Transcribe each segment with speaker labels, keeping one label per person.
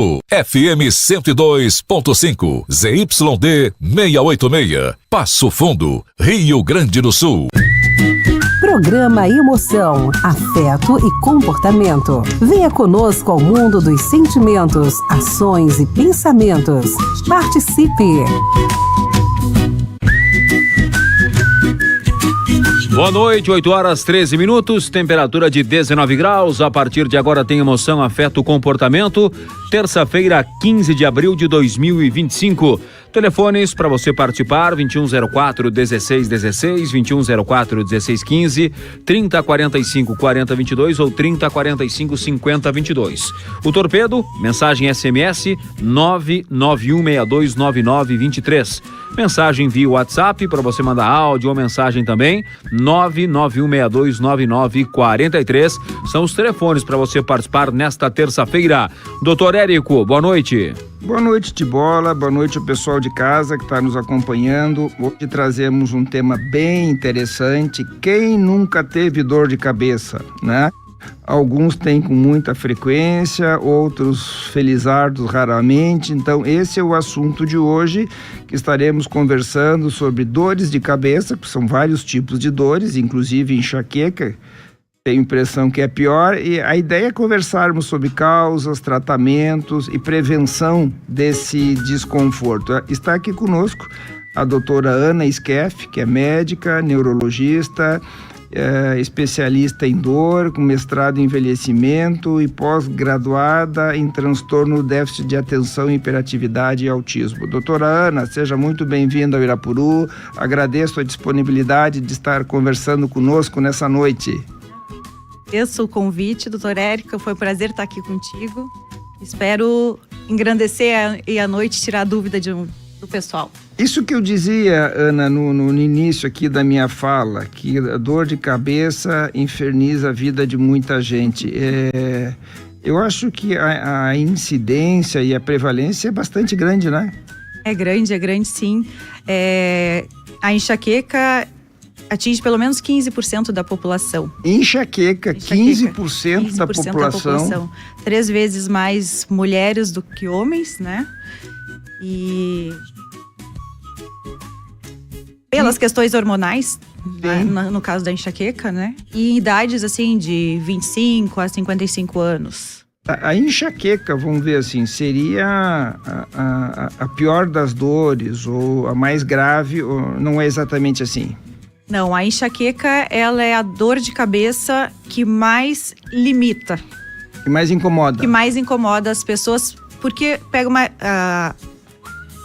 Speaker 1: FM 102.5, ZYD 686, Passo Fundo, Rio Grande do Sul.
Speaker 2: Programa Emoção, Afeto e Comportamento. Venha conosco ao mundo dos sentimentos, ações e pensamentos. Participe!
Speaker 3: Boa noite, 8h13, temperatura de 19 graus. A partir de agora tem Emoção, Afeto, Comportamento. Terça-feira, 15 de abril de 2025. Telefones para você participar: 2104-1616, 2104-1615, 3045-4022 ou 3045-5022. O Torpedo, mensagem SMS 991629923. Mensagem via WhatsApp para você mandar áudio ou mensagem também, 991629943. São os telefones para você participar nesta terça-feira. Doutor Érico, boa noite.
Speaker 4: Boa noite, Tibola. Boa noite ao pessoal de casa que está nos acompanhando. Hoje trazemos um tema bem interessante. Quem nunca teve dor de cabeça, né? Alguns têm com muita frequência, outros felizardos raramente. Então esse é o assunto de hoje, que estaremos conversando sobre dores de cabeça, que são vários tipos de dores, inclusive enxaqueca. Tenho a impressão que é pior, e a ideia é conversarmos sobre causas, tratamentos e prevenção desse desconforto. Está aqui conosco a doutora Ana Skeff, que é médica, neurologista, especialista em dor, com mestrado em envelhecimento e pós-graduada em transtorno déficit de atenção, hiperatividade e autismo. Doutora Ana, seja muito bem-vinda ao Irapuru. Agradeço a disponibilidade de estar conversando conosco nessa noite.
Speaker 5: Agradeço o convite, doutor Érico, foi um prazer estar aqui contigo. Espero engrandecer a noite, tirar a dúvida do pessoal.
Speaker 4: Isso que eu dizia, Ana, no início aqui da minha fala, que a dor de cabeça inferniza a vida de muita gente. Eu acho que a incidência e a prevalência é bastante grande, né?
Speaker 5: É grande sim. A enxaqueca atinge pelo menos 15% da população.
Speaker 4: Enxaqueca, 15% da população.
Speaker 5: 3 vezes mais mulheres do que homens, né? E pelas questões hormonais, no caso da enxaqueca, né? E em idades, assim, de 25 a 55 anos.
Speaker 4: A enxaqueca, vamos ver assim, seria a pior das dores, ou a mais grave, ou não é exatamente assim?
Speaker 5: Não, a enxaqueca, ela é a dor de cabeça que mais limita.
Speaker 4: Que mais incomoda.
Speaker 5: Que mais incomoda as pessoas, porque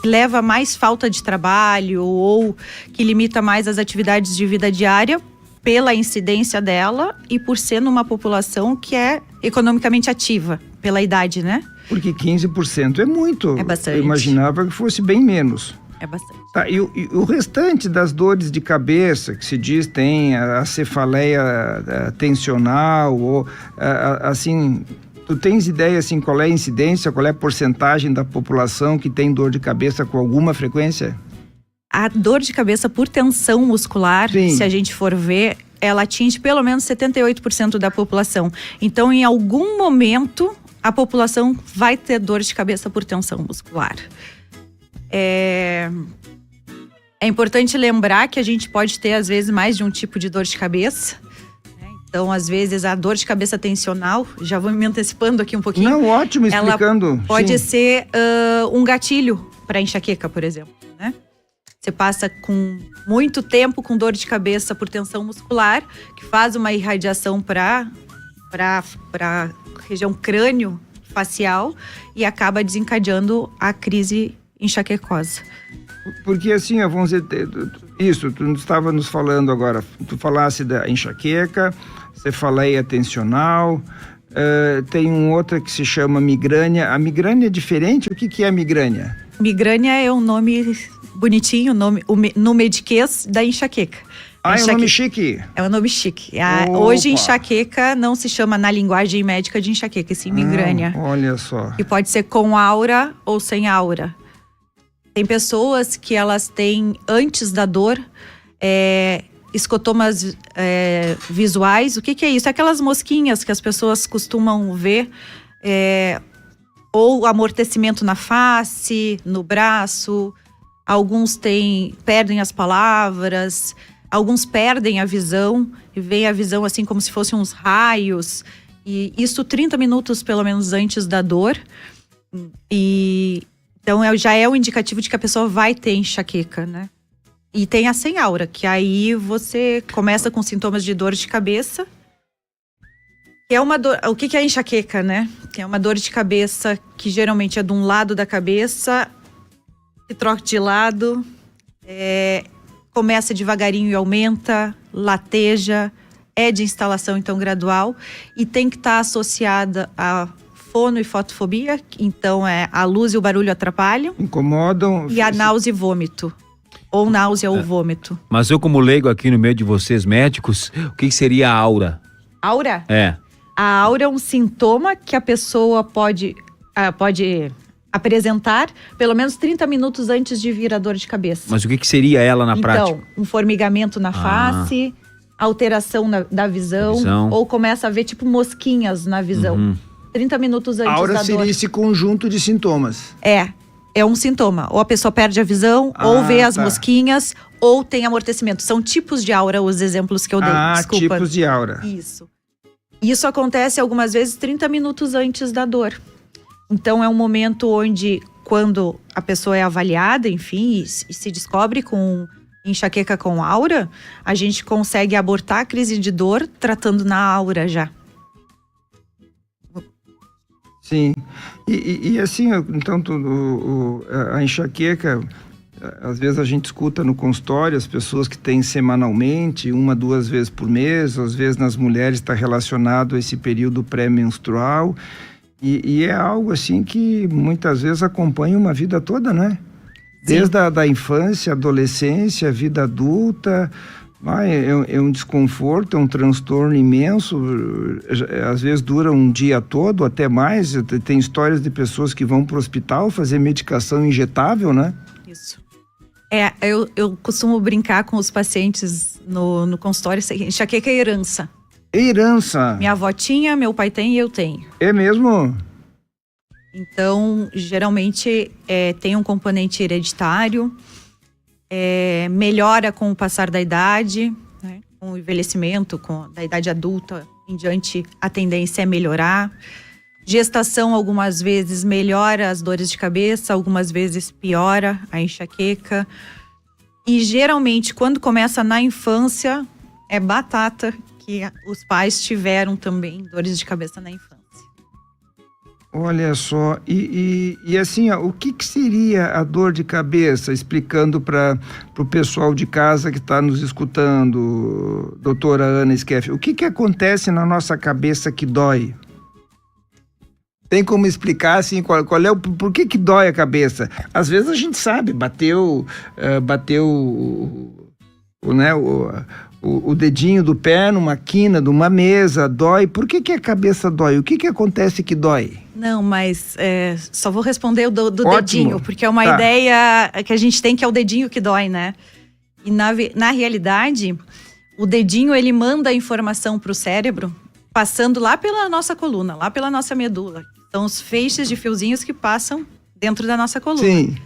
Speaker 5: leva mais falta de trabalho ou que limita mais as atividades de vida diária pela incidência dela e por ser numa população que é economicamente ativa, pela idade, né?
Speaker 4: Porque 15% é muito.
Speaker 5: É bastante.
Speaker 4: Eu imaginava que fosse bem menos.
Speaker 5: É bastante.
Speaker 4: Tá, e o restante das dores de cabeça, que se diz tem a cefaleia tensional, ou assim... Tu tens ideia, assim, qual é a incidência, qual é a porcentagem da população que tem dor de cabeça com alguma frequência?
Speaker 5: A dor de cabeça por tensão muscular,
Speaker 4: Sim.
Speaker 5: Se a gente for ver, ela atinge pelo menos 78% da população. Então, em algum momento, a população vai ter dor de cabeça por tensão muscular. É importante lembrar que a gente pode ter, às vezes, mais de um tipo de dor de cabeça. Então, às vezes, a dor de cabeça tensional, já vou me antecipando aqui um pouquinho.
Speaker 4: Não, ótimo, explicando.
Speaker 5: Ela pode ser um gatilho para enxaqueca, por exemplo, né? Você passa com muito tempo com dor de cabeça por tensão muscular, que faz uma irradiação para a região crânio-facial e acaba desencadeando a crise enxaquecosa.
Speaker 4: Porque assim, vamos dizer, isso, tu estava nos falando agora, tu falasse da enxaqueca, cefaleia tensional, tem um outro que se chama migrânia. A migrânia é diferente? O que é a migrânia?
Speaker 5: Migrânia é um nome bonitinho, no mediquês da enxaqueca.
Speaker 4: É um nome chique?
Speaker 5: É um nome chique. Hoje, enxaqueca não se chama na linguagem médica de enxaqueca, e sim migrânia.
Speaker 4: Olha só.
Speaker 5: E pode ser com aura ou sem aura. Tem pessoas que elas têm, antes da dor, escotomas visuais. O que é isso? É aquelas mosquinhas que as pessoas costumam ver Ou amortecimento na face, no braço. Alguns perdem as palavras, alguns perdem a visão, e vem a visão assim como se fossem uns raios. E isso 30 minutos pelo menos antes da dor. E então já é um indicativo de que a pessoa vai ter enxaqueca, né? E tem a sem aura, que aí você começa com sintomas de dor de cabeça. Que é uma dor, o que é enxaqueca, né? Que é uma dor de cabeça que geralmente é de um lado da cabeça, que troca de lado, começa devagarinho e aumenta, lateja, é de instalação então gradual e tem que estar associada a fono e fotofobia, então a luz e o barulho atrapalham.
Speaker 4: Incomodam.
Speaker 5: E a náusea e vômito. Ou náusea ou vômito.
Speaker 3: Mas eu, como leigo aqui no meio de vocês médicos, o que seria a aura?
Speaker 5: Aura?
Speaker 3: É.
Speaker 5: A aura é um sintoma que a pessoa pode apresentar pelo menos 30 minutos antes de vir a dor de cabeça.
Speaker 3: Mas o que seria ela na prática?
Speaker 5: Então, um formigamento na face, alteração da visão, ou começa a ver tipo mosquinhas na visão. 30 minutos antes da dor.
Speaker 4: Aura seria esse conjunto de sintomas.
Speaker 5: É um sintoma. Ou a pessoa perde a visão, ou vê as mosquinhas, ou tem amortecimento. São tipos de aura os exemplos que eu dei. Desculpa.
Speaker 4: Tipos de aura.
Speaker 5: Isso acontece algumas vezes 30 minutos antes da dor. Então é um momento onde, quando a pessoa é avaliada, enfim, e se descobre com enxaqueca com aura, a gente consegue abortar a crise de dor tratando na aura já.
Speaker 4: Sim. E assim, então, a enxaqueca, às vezes a gente escuta no consultório as pessoas que têm semanalmente, 1, 2 vezes por mês, às vezes nas mulheres está relacionado a esse período pré-menstrual. E é algo assim que muitas vezes acompanha uma vida toda, né? Desde a infância, adolescência, vida adulta. É um desconforto, é um transtorno imenso. Às vezes dura um dia todo, até mais. Tem histórias de pessoas que vão para o hospital fazer medicação injetável, né?
Speaker 5: Isso. Eu costumo brincar com os pacientes no consultório. Enxaqueca é herança.
Speaker 4: Herança.
Speaker 5: Minha avó tinha, meu pai tem e eu tenho.
Speaker 4: É mesmo?
Speaker 5: Então, geralmente tem um componente hereditário, melhora com o passar da idade, né? Com o envelhecimento, da idade adulta em diante, a tendência é melhorar. Gestação, algumas vezes, melhora as dores de cabeça, algumas vezes piora a enxaqueca. E geralmente, quando começa na infância, é batata, que os pais tiveram também dores de cabeça na infância.
Speaker 4: Olha só, e assim, o que seria a dor de cabeça, explicando para o pessoal de casa que está nos escutando, doutora Ana Skeff, o que acontece na nossa cabeça que dói? Tem como explicar assim, qual é por que dói a cabeça? Às vezes a gente sabe, bateu o dedinho do pé numa quina de uma mesa, dói. Por que a cabeça dói? O que acontece que dói?
Speaker 5: Não, mas só vou responder do dedinho, porque é uma ideia que a gente tem que é o dedinho que dói, né? E na realidade, o dedinho ele manda a informação para o cérebro, passando lá pela nossa coluna, lá pela nossa medula. São os feixes de fiozinhos que passam dentro da nossa coluna.
Speaker 4: Sim.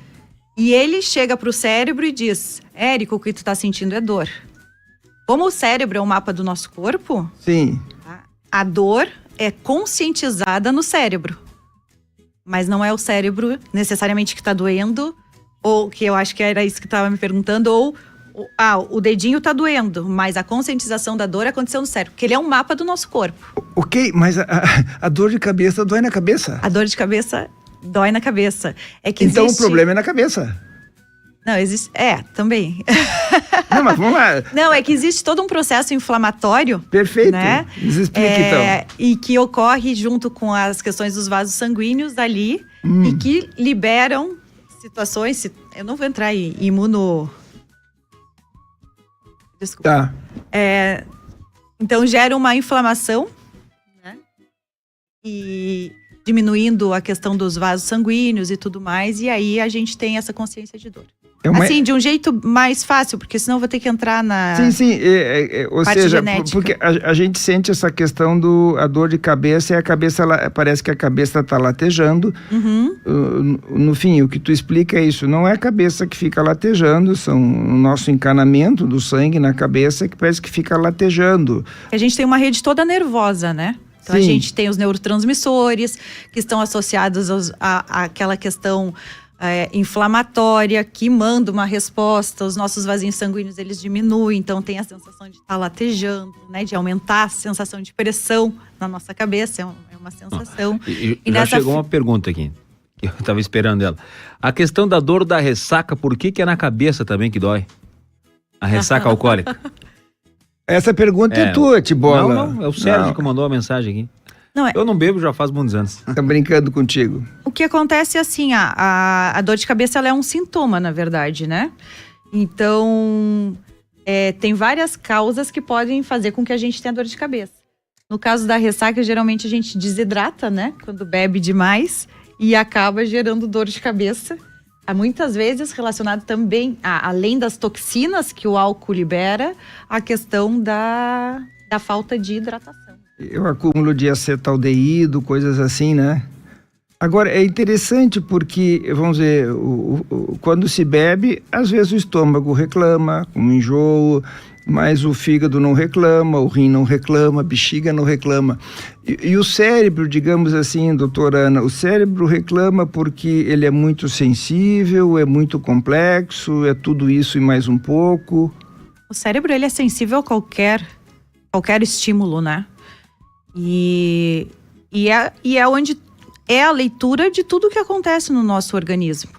Speaker 5: E ele chega para o cérebro e diz: Érico, o que tu tá sentindo é dor. Como o cérebro é um mapa do nosso corpo,
Speaker 4: sim,
Speaker 5: a dor é conscientizada no cérebro. Mas não é o cérebro necessariamente que está doendo, ou que eu acho que era isso que estava me perguntando, ou o dedinho está doendo, mas a conscientização da dor aconteceu no cérebro, porque ele é um mapa do nosso corpo.
Speaker 4: Ok, mas a dor de cabeça dói na cabeça?
Speaker 5: A dor de cabeça dói na cabeça.
Speaker 4: Então o problema é na cabeça?
Speaker 5: Não, existe. Também.
Speaker 4: Não, mas vamos lá.
Speaker 5: Não, é que existe todo um processo inflamatório.
Speaker 4: Perfeito.
Speaker 5: Né?
Speaker 4: Nos explique, então.
Speaker 5: E que ocorre junto com as questões dos vasos sanguíneos ali e que liberam situações. Eu não vou entrar em Desculpa.
Speaker 4: Tá.
Speaker 5: Então gera uma inflamação, né? E diminuindo a questão dos vasos sanguíneos e tudo mais. E aí a gente tem essa consciência de dor. Assim, de um jeito mais fácil, porque senão eu vou ter que entrar na
Speaker 4: ou
Speaker 5: parte
Speaker 4: seja,
Speaker 5: genética.
Speaker 4: porque a gente sente essa questão a dor de cabeça e a cabeça, parece que a cabeça está latejando. No fim, o que tu explica é isso, não é a cabeça que fica latejando, são o nosso encanamento do sangue na cabeça que parece que fica latejando.
Speaker 5: A gente tem uma rede toda nervosa, né? Então a gente tem os neurotransmissores que estão associados àquela questão inflamatória que manda uma resposta, os nossos vasinhos sanguíneos eles diminuem, então tem a sensação de estar latejando, né, de aumentar a sensação de pressão na nossa cabeça, é uma sensação.
Speaker 3: E já chegou uma pergunta aqui, que eu estava esperando ela. A questão da dor da ressaca, por que é na cabeça também que dói? A ressaca alcoólica.
Speaker 4: Essa pergunta é tua, Tibola.
Speaker 3: Não, é o Sérgio que mandou a mensagem aqui. Eu não bebo já faz muitos anos.
Speaker 4: Tá brincando contigo.
Speaker 5: O que acontece é assim, a dor de cabeça ela é um sintoma, na verdade, né? Então, tem várias causas que podem fazer com que a gente tenha dor de cabeça. No caso da ressaca, geralmente a gente desidrata, né? Quando bebe demais e acaba gerando dor de cabeça. Muitas vezes relacionado também, além das toxinas que o álcool libera, a questão da falta de hidratação.
Speaker 4: O acúmulo de acetaldeído, coisas assim, né? Agora, é interessante porque, vamos dizer, quando se bebe, às vezes o estômago reclama, com enjoo, mas o fígado não reclama, o rim não reclama, a bexiga não reclama. E o cérebro, digamos assim, doutora Ana, o cérebro reclama porque ele é muito sensível, é muito complexo, é tudo isso e mais um pouco.
Speaker 5: O cérebro, ele é sensível a qualquer estímulo, né? E é onde é a leitura de tudo que acontece no nosso organismo.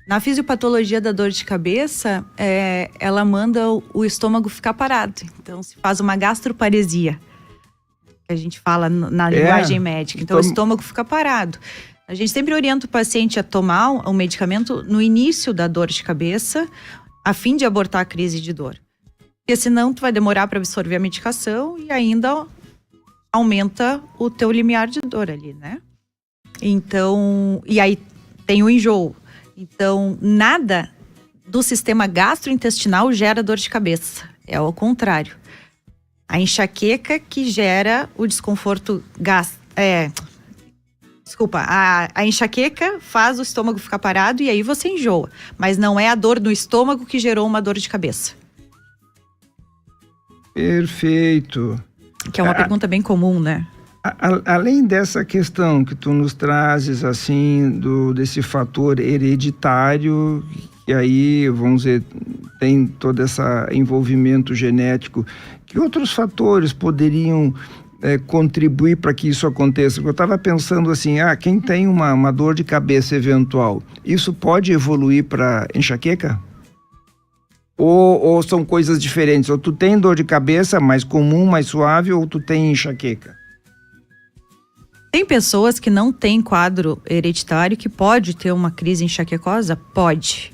Speaker 5: Na fisiopatologia da dor de cabeça, ela manda o estômago ficar parado. Então, se faz uma gastroparesia, que a gente fala na linguagem médica. Então, o estômago fica parado. A gente sempre orienta o paciente a tomar um medicamento no início da dor de cabeça, a fim de abortar a crise de dor. Porque senão, tu vai demorar para absorver a medicação e ainda aumenta o teu limiar de dor ali, né? Então, e aí tem o enjoo. Então, nada do sistema gastrointestinal gera dor de cabeça. É ao contrário. A enxaqueca que gera o desconforto a enxaqueca faz o estômago ficar parado e aí você enjoa. Mas não é a dor no estômago que gerou uma dor de cabeça.
Speaker 4: Perfeito.
Speaker 5: Que é uma pergunta bem comum, né?
Speaker 4: Além dessa questão que tu nos trazes, assim, desse fator hereditário, e aí, vamos dizer, tem todo esse envolvimento genético, que outros fatores poderiam contribuir para que isso aconteça? Eu estava pensando assim, quem tem uma dor de cabeça eventual, isso pode evoluir para enxaqueca? Ou são coisas diferentes? Ou tu tem dor de cabeça mais comum, mais suave, ou tu tem enxaqueca?
Speaker 5: Tem pessoas que não têm quadro hereditário que pode ter uma crise enxaquecosa? Pode.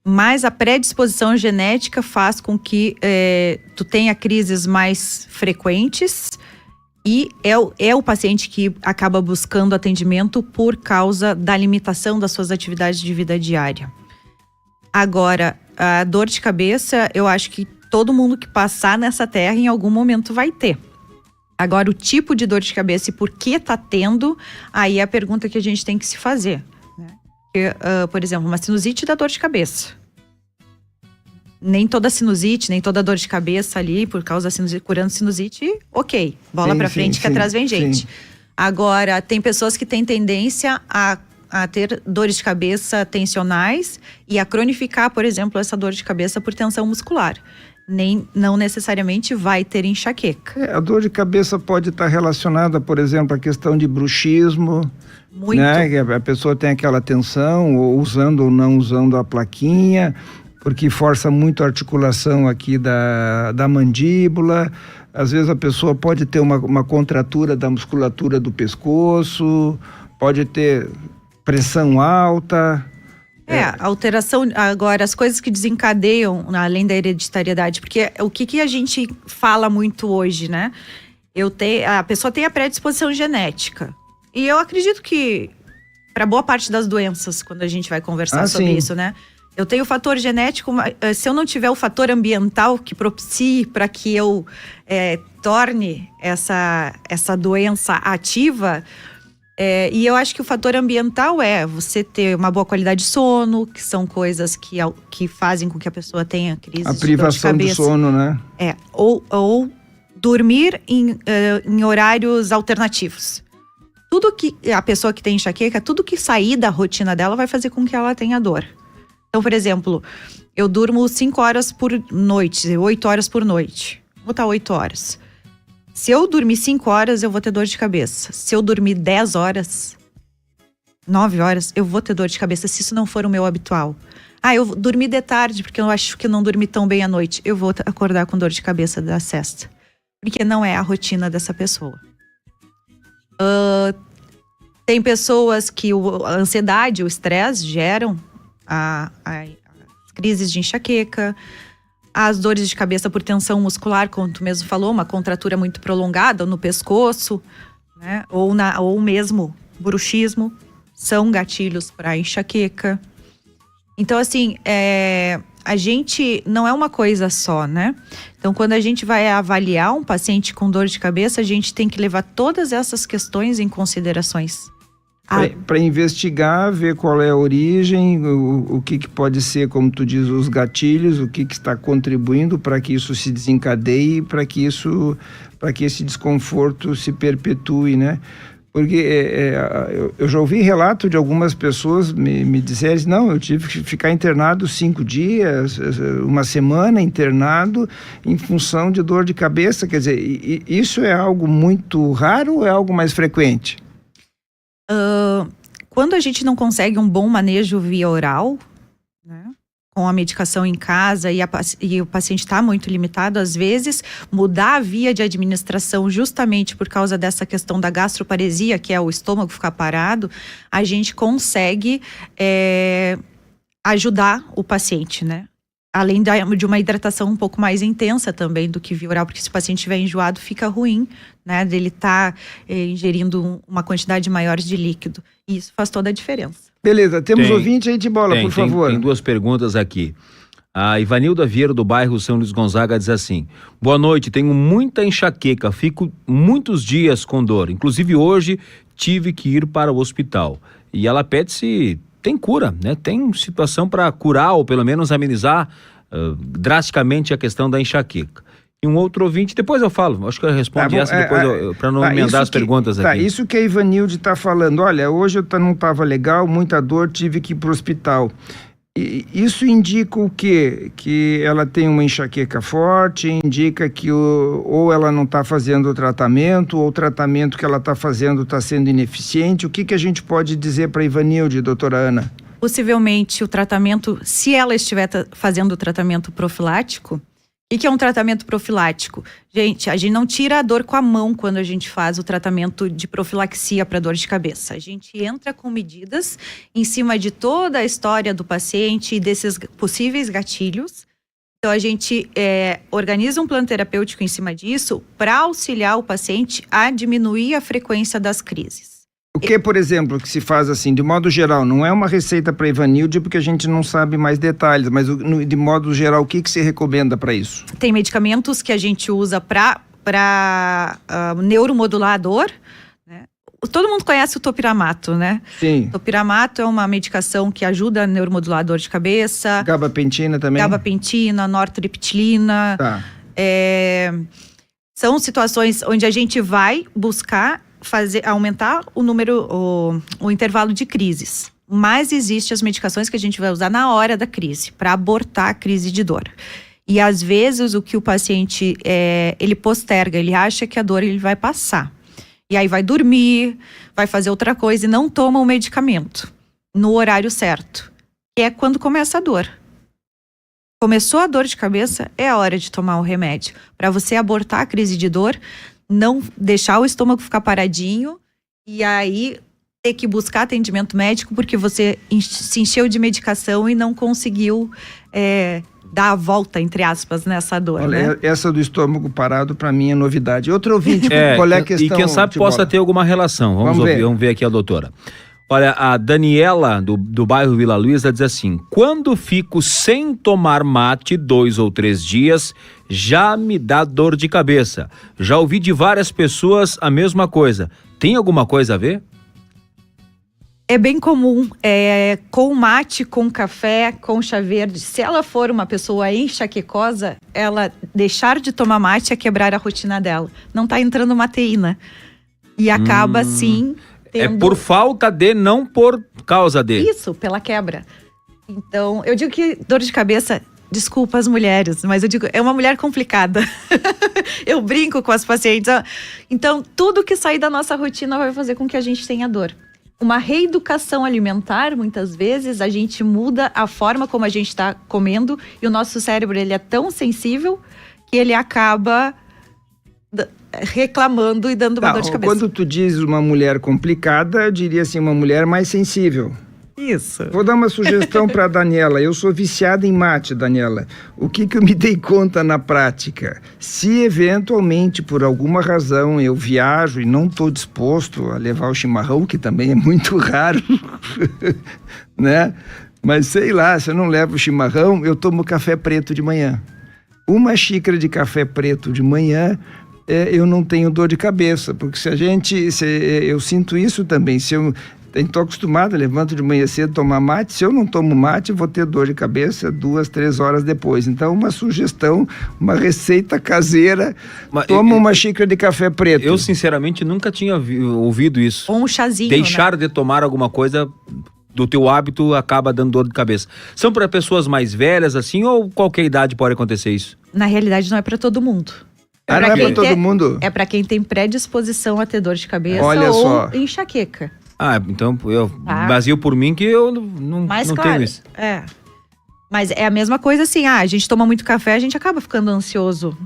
Speaker 5: Mas a predisposição genética faz com que tu tenha crises mais frequentes e é o paciente que acaba buscando atendimento por causa da limitação das suas atividades de vida diária. Agora, a dor de cabeça, eu acho que todo mundo que passar nessa terra em algum momento vai ter. Agora, o tipo de dor de cabeça e por que tá tendo, aí é a pergunta que a gente tem que se fazer, né? Porque, por exemplo, uma sinusite dá dor de cabeça. Nem toda sinusite, nem toda dor de cabeça ali, por causa da sinusite, curando sinusite, ok. Bola pra frente que atrás vem gente. Sim. Agora, tem pessoas que têm tendência a ter dores de cabeça tensionais e a cronificar, por exemplo, essa dor de cabeça por tensão muscular. Não necessariamente vai ter enxaqueca.
Speaker 4: A dor de cabeça pode estar relacionada, por exemplo, à questão de bruxismo.
Speaker 5: Muito.
Speaker 4: Né? Que a pessoa tem aquela tensão, ou usando ou não usando a plaquinha, porque força muito a articulação aqui da mandíbula. Às vezes a pessoa pode ter uma contratura da musculatura do pescoço, pode ter pressão alta.
Speaker 5: Alteração. Agora, as coisas que desencadeiam, além da hereditariedade, porque o que a gente fala muito hoje, né? A pessoa tem a predisposição genética. E eu acredito que, para boa parte das doenças, quando a gente vai conversar sobre isso, né? Eu tenho o fator genético, se eu não tiver o fator ambiental que propicie para que eu torne essa doença ativa, e eu acho que o fator ambiental é você ter uma boa qualidade de sono, que são coisas que fazem com que a pessoa tenha crise de dor de cabeça.
Speaker 4: A privação do sono, né?
Speaker 5: Ou dormir em horários alternativos. Tudo que a pessoa que tem enxaqueca, tudo que sair da rotina dela vai fazer com que ela tenha dor. Então, por exemplo, eu durmo 5 horas por noite, 8 horas por noite. Vou botar 8 horas. Se eu dormir 5 horas, eu vou ter dor de cabeça. Se eu dormir 10 horas, 9 horas, eu vou ter dor de cabeça, se isso não for o meu habitual. Eu dormi de tarde, porque eu acho que não dormi tão bem à noite. Eu vou acordar com dor de cabeça da sesta. Porque não é a rotina dessa pessoa. Tem pessoas que a ansiedade, o estresse geram as crises de enxaqueca, as dores de cabeça por tensão muscular, como tu mesmo falou, uma contratura muito prolongada no pescoço, né? Ou mesmo bruxismo, são gatilhos para enxaqueca. Então, assim, a gente não é uma coisa só, né? Então, quando a gente vai avaliar um paciente com dor de cabeça, a gente tem que levar todas essas questões em considerações.
Speaker 4: Para investigar, ver qual é a origem, o que pode ser, como tu diz, os gatilhos, o que está contribuindo para que isso se desencadeie, para que esse desconforto se perpetue, né? Porque eu já ouvi relato de algumas pessoas me dizerem, não, eu tive que ficar internado 5 dias, uma semana internado em função de dor de cabeça. Quer dizer, isso é algo muito raro ou é algo mais frequente?
Speaker 5: Quando a gente não consegue um bom manejo via oral, né, com a medicação em casa e o paciente está muito limitado, às vezes mudar a via de administração justamente por causa dessa questão da gastroparesia, que é o estômago ficar parado, a gente consegue ajudar o paciente, né? Além de uma hidratação um pouco mais intensa também do que via oral, porque se o paciente estiver enjoado, fica ruim, né? Dele estar ingerindo uma quantidade maior de líquido. E isso faz toda a diferença.
Speaker 4: Beleza, temos ouvinte aí de bola, por favor.
Speaker 3: Tem 2 perguntas aqui. A Ivanilda Vieira, do bairro São Luís Gonzaga, diz assim: boa noite, tenho muita enxaqueca, fico muitos dias com dor. Inclusive hoje tive que ir para o hospital. E ela pede se tem cura, né? Tem situação para curar ou pelo menos amenizar drasticamente a questão da enxaqueca. E um outro ouvinte, depois eu falo, acho que eu respondo essa depois, para não emendar as perguntas aqui.
Speaker 4: Isso que a Ivanilde está falando, olha, hoje eu não estava legal, muita dor, tive que ir para o hospital. E isso indica o quê? Que ela tem uma enxaqueca forte, indica que ou ela não está fazendo o tratamento, ou o tratamento que ela está fazendo está sendo ineficiente. O que a gente pode dizer para a Ivanilde, doutora Ana?
Speaker 5: Possivelmente o tratamento, se ela estiver fazendo o tratamento profilático. O que é um tratamento profilático? Gente, a gente não tira a dor com a mão quando a gente faz o tratamento de profilaxia para dor de cabeça. A gente entra com medidas em cima de toda a história do paciente e desses possíveis gatilhos. Então, a gente organiza um plano terapêutico em cima disso para auxiliar o paciente a diminuir a frequência das crises.
Speaker 4: O que, por exemplo, que se faz assim, de modo geral, não é uma receita para Ivanilde, porque a gente não sabe mais detalhes, mas de modo geral, o que se recomenda para isso?
Speaker 5: Tem medicamentos que a gente usa para neuromodular a dor, né? Todo mundo conhece o topiramato, né?
Speaker 4: Sim.
Speaker 5: Topiramato é uma medicação que ajuda a neuromodular a dor de cabeça.
Speaker 4: Gabapentina também?
Speaker 5: Gabapentina, nortriptilina.
Speaker 4: Tá.
Speaker 5: São situações onde a gente vai buscar aumentar o intervalo de crises. Mas existem as medicações que a gente vai usar na hora da crise, para abortar a crise de dor. E às vezes o que o paciente, ele posterga, ele acha que a dor ele vai passar. E aí vai dormir, vai fazer outra coisa e não toma o medicamento no horário certo, que é quando começa a dor. Começou a dor de cabeça, é a hora de tomar o remédio. Para você abortar a crise de dor, não deixar o estômago ficar paradinho e aí ter que buscar atendimento médico porque você se encheu de medicação e não conseguiu dar a volta, entre aspas, nessa dor.
Speaker 4: Olha,
Speaker 5: né?
Speaker 4: Essa do estômago parado para mim é novidade. Outro ouvinte, qual é a questão?
Speaker 3: E quem sabe possa ter alguma relação. Vamos ver aqui a doutora. Olha, a Daniela, do bairro Vila Luísa, diz assim: quando fico sem tomar mate 2 ou 3 dias, já me dá dor de cabeça. Já ouvi de várias pessoas a mesma coisa. Tem alguma coisa a ver?
Speaker 5: É bem comum, com mate, com café, com chá verde. Se ela for uma pessoa enxaquecosa, ela deixar de tomar mate é quebrar a rotina dela. Não tá entrando mateína. E acaba, assim, tendo...
Speaker 3: É por falta de, não por causa de.
Speaker 5: Isso, pela quebra. Então, eu digo que dor de cabeça... Desculpa as mulheres, mas eu digo, é uma mulher complicada. Eu brinco com as pacientes. Então, tudo que sair da nossa rotina vai fazer com que a gente tenha dor. Uma reeducação alimentar, muitas vezes, a gente muda a forma como a gente está comendo e o nosso cérebro, ele é tão sensível que ele acaba reclamando e dando uma dor de cabeça.
Speaker 4: Quando tu diz uma mulher complicada, eu diria assim, uma mulher mais sensível.
Speaker 5: Isso.
Speaker 4: Vou dar uma sugestão para a Daniela. Eu sou viciada em mate, Daniela. O que eu me dei conta na prática? Se eventualmente, por alguma razão, eu viajo e não estou disposto a levar o chimarrão, que também é muito raro, né? Mas sei lá, se eu não levo o chimarrão, eu tomo café preto de manhã. Uma xícara de café preto de manhã, eu não tenho dor de cabeça, porque eu sinto isso também. Se eu estou acostumado, levanto de manhã cedo a tomar mate. Se eu não tomo mate, vou ter dor de cabeça 2, 3 horas depois. Então, uma sugestão, uma receita caseira, toma uma xícara de café preto.
Speaker 3: Eu, sinceramente, nunca tinha ouvido isso.
Speaker 5: Ou um chazinho,
Speaker 3: Deixar de tomar alguma coisa do teu hábito acaba dando dor de cabeça. São para pessoas mais velhas, assim, ou qualquer idade pode acontecer isso?
Speaker 5: Na realidade, não é para todo mundo.
Speaker 4: Não é para todo mundo?
Speaker 5: É para quem tem predisposição a ter dor de cabeça.
Speaker 4: Olha
Speaker 5: ou
Speaker 4: só.
Speaker 5: Enxaqueca.
Speaker 3: Ah, então eu vazio por mim que eu não
Speaker 5: claro,
Speaker 3: tenho isso.
Speaker 5: Mas é a mesma coisa assim, a gente toma muito café, a gente acaba ficando ansioso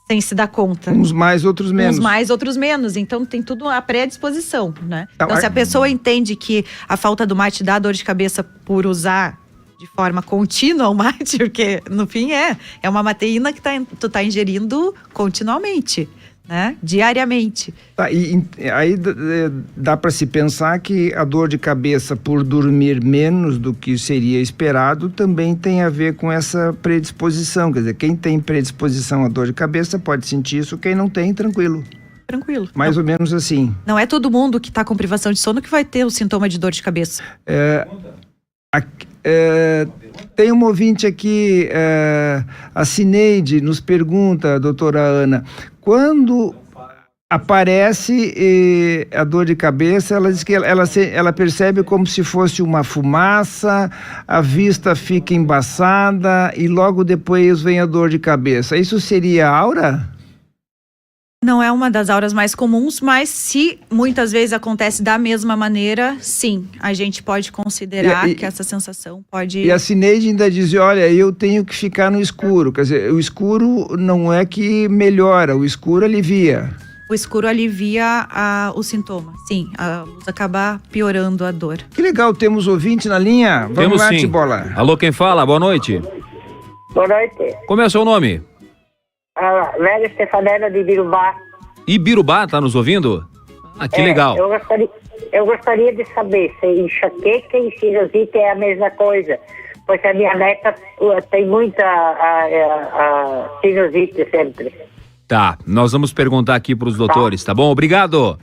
Speaker 5: sem se dar conta.
Speaker 4: Uns mais, outros menos.
Speaker 5: Uns mais, outros menos. Então tem tudo a predisposição, né? Então se a pessoa entende que a falta do mate dá dor de cabeça por usar de forma contínua o mate, porque no fim é uma mateína que tu tá ingerindo continuamente, né? Diariamente.
Speaker 4: E aí dá para se pensar que a dor de cabeça por dormir menos do que seria esperado também tem a ver com essa predisposição. Quer dizer, quem tem predisposição à dor de cabeça pode sentir isso, quem não tem, tranquilo.
Speaker 5: Tranquilo.
Speaker 4: Mais ou menos assim.
Speaker 5: Não é todo mundo que está com privação de sono que vai ter o sintoma de dor de cabeça.
Speaker 4: Tem um ouvinte aqui, a Cineide nos pergunta, doutora Ana, quando aparece a dor de cabeça, ela diz que ela percebe como se fosse uma fumaça, a vista fica embaçada e logo depois vem a dor de cabeça. Isso seria aura?
Speaker 5: Não é uma das auras mais comuns, mas se muitas vezes acontece da mesma maneira, sim, a gente pode considerar que essa sensação pode...
Speaker 4: E a Cineide ainda diz, olha, eu tenho que ficar no escuro. Quer dizer, o escuro não é que melhora, o escuro alivia.
Speaker 5: O escuro alivia o sintoma, sim, a luz acaba piorando a dor.
Speaker 4: Que legal, temos ouvinte na linha? Vamos lá, Tibola.
Speaker 3: Alô, quem fala? Boa noite.
Speaker 6: Boa noite.
Speaker 3: Como é o seu nome?
Speaker 6: Velha Stefanela de Ibirubá.
Speaker 3: Ibirubá, tá nos ouvindo? Ah, que legal.
Speaker 6: Eu gostaria de saber se enxaqueca e sinusite é a mesma coisa, pois a minha neta tem muita sinusite sempre.
Speaker 3: Tá, nós vamos perguntar aqui para os doutores, tá bom? Obrigado.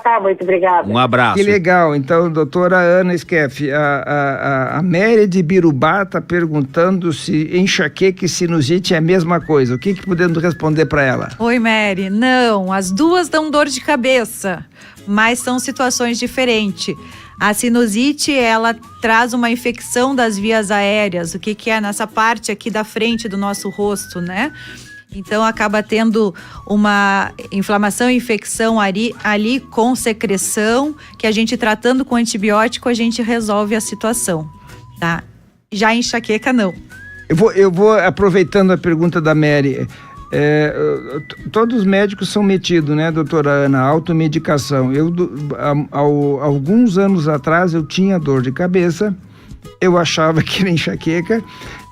Speaker 6: Tá, muito obrigado.
Speaker 3: Um abraço.
Speaker 4: Que legal. Então, doutora Ana Skeff, a Mary de Birubá está perguntando se enxaqueca e sinusite é a mesma coisa. O que podemos responder para ela?
Speaker 5: Oi, Mary. Não, as duas dão dor de cabeça, mas são situações diferentes. A sinusite, ela traz uma infecção das vias aéreas, o que é nessa parte aqui da frente do nosso rosto, né? Então, acaba tendo uma inflamação e infecção ali com secreção, que a gente tratando com antibiótico, a gente resolve a situação, tá? Já enxaqueca, não.
Speaker 4: Eu vou aproveitando a pergunta da Mary. Todos os médicos são metidos, né, doutora Ana? Automedicação. Alguns anos atrás, eu tinha dor de cabeça. Eu achava que era enxaqueca,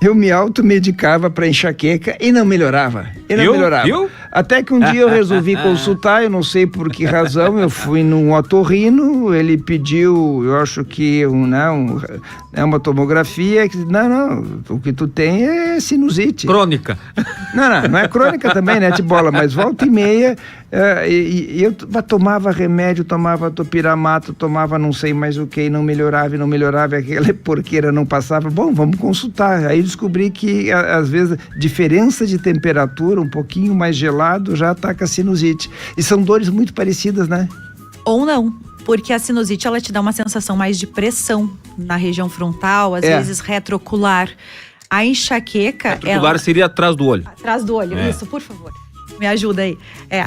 Speaker 4: eu me automedicava para enxaqueca e não melhorava.
Speaker 3: Viu?
Speaker 4: Até que um dia eu resolvi consultar, eu não sei por que razão, eu fui num otorrino, ele pediu, eu acho que uma tomografia, não, o que tu tem é sinusite.
Speaker 3: Crônica.
Speaker 4: Não é crônica também, né, Tibola, mas volta e meia, eu tomava remédio, tomava topiramato, tomava não sei mais o que, e não melhorava, aquela porqueira não passava. Bom, vamos consultar. Aí descobri que, às vezes, diferença de temperatura, um pouquinho mais gelado, já ataca a sinusite. E são dores muito parecidas, né?
Speaker 5: Ou não, porque a sinusite, ela te dá uma sensação mais de pressão na região frontal, às vezes retroocular. A enxaqueca...
Speaker 3: Retroocular seria atrás do olho.
Speaker 5: Atrás do olho, isso, por favor. Me ajuda aí.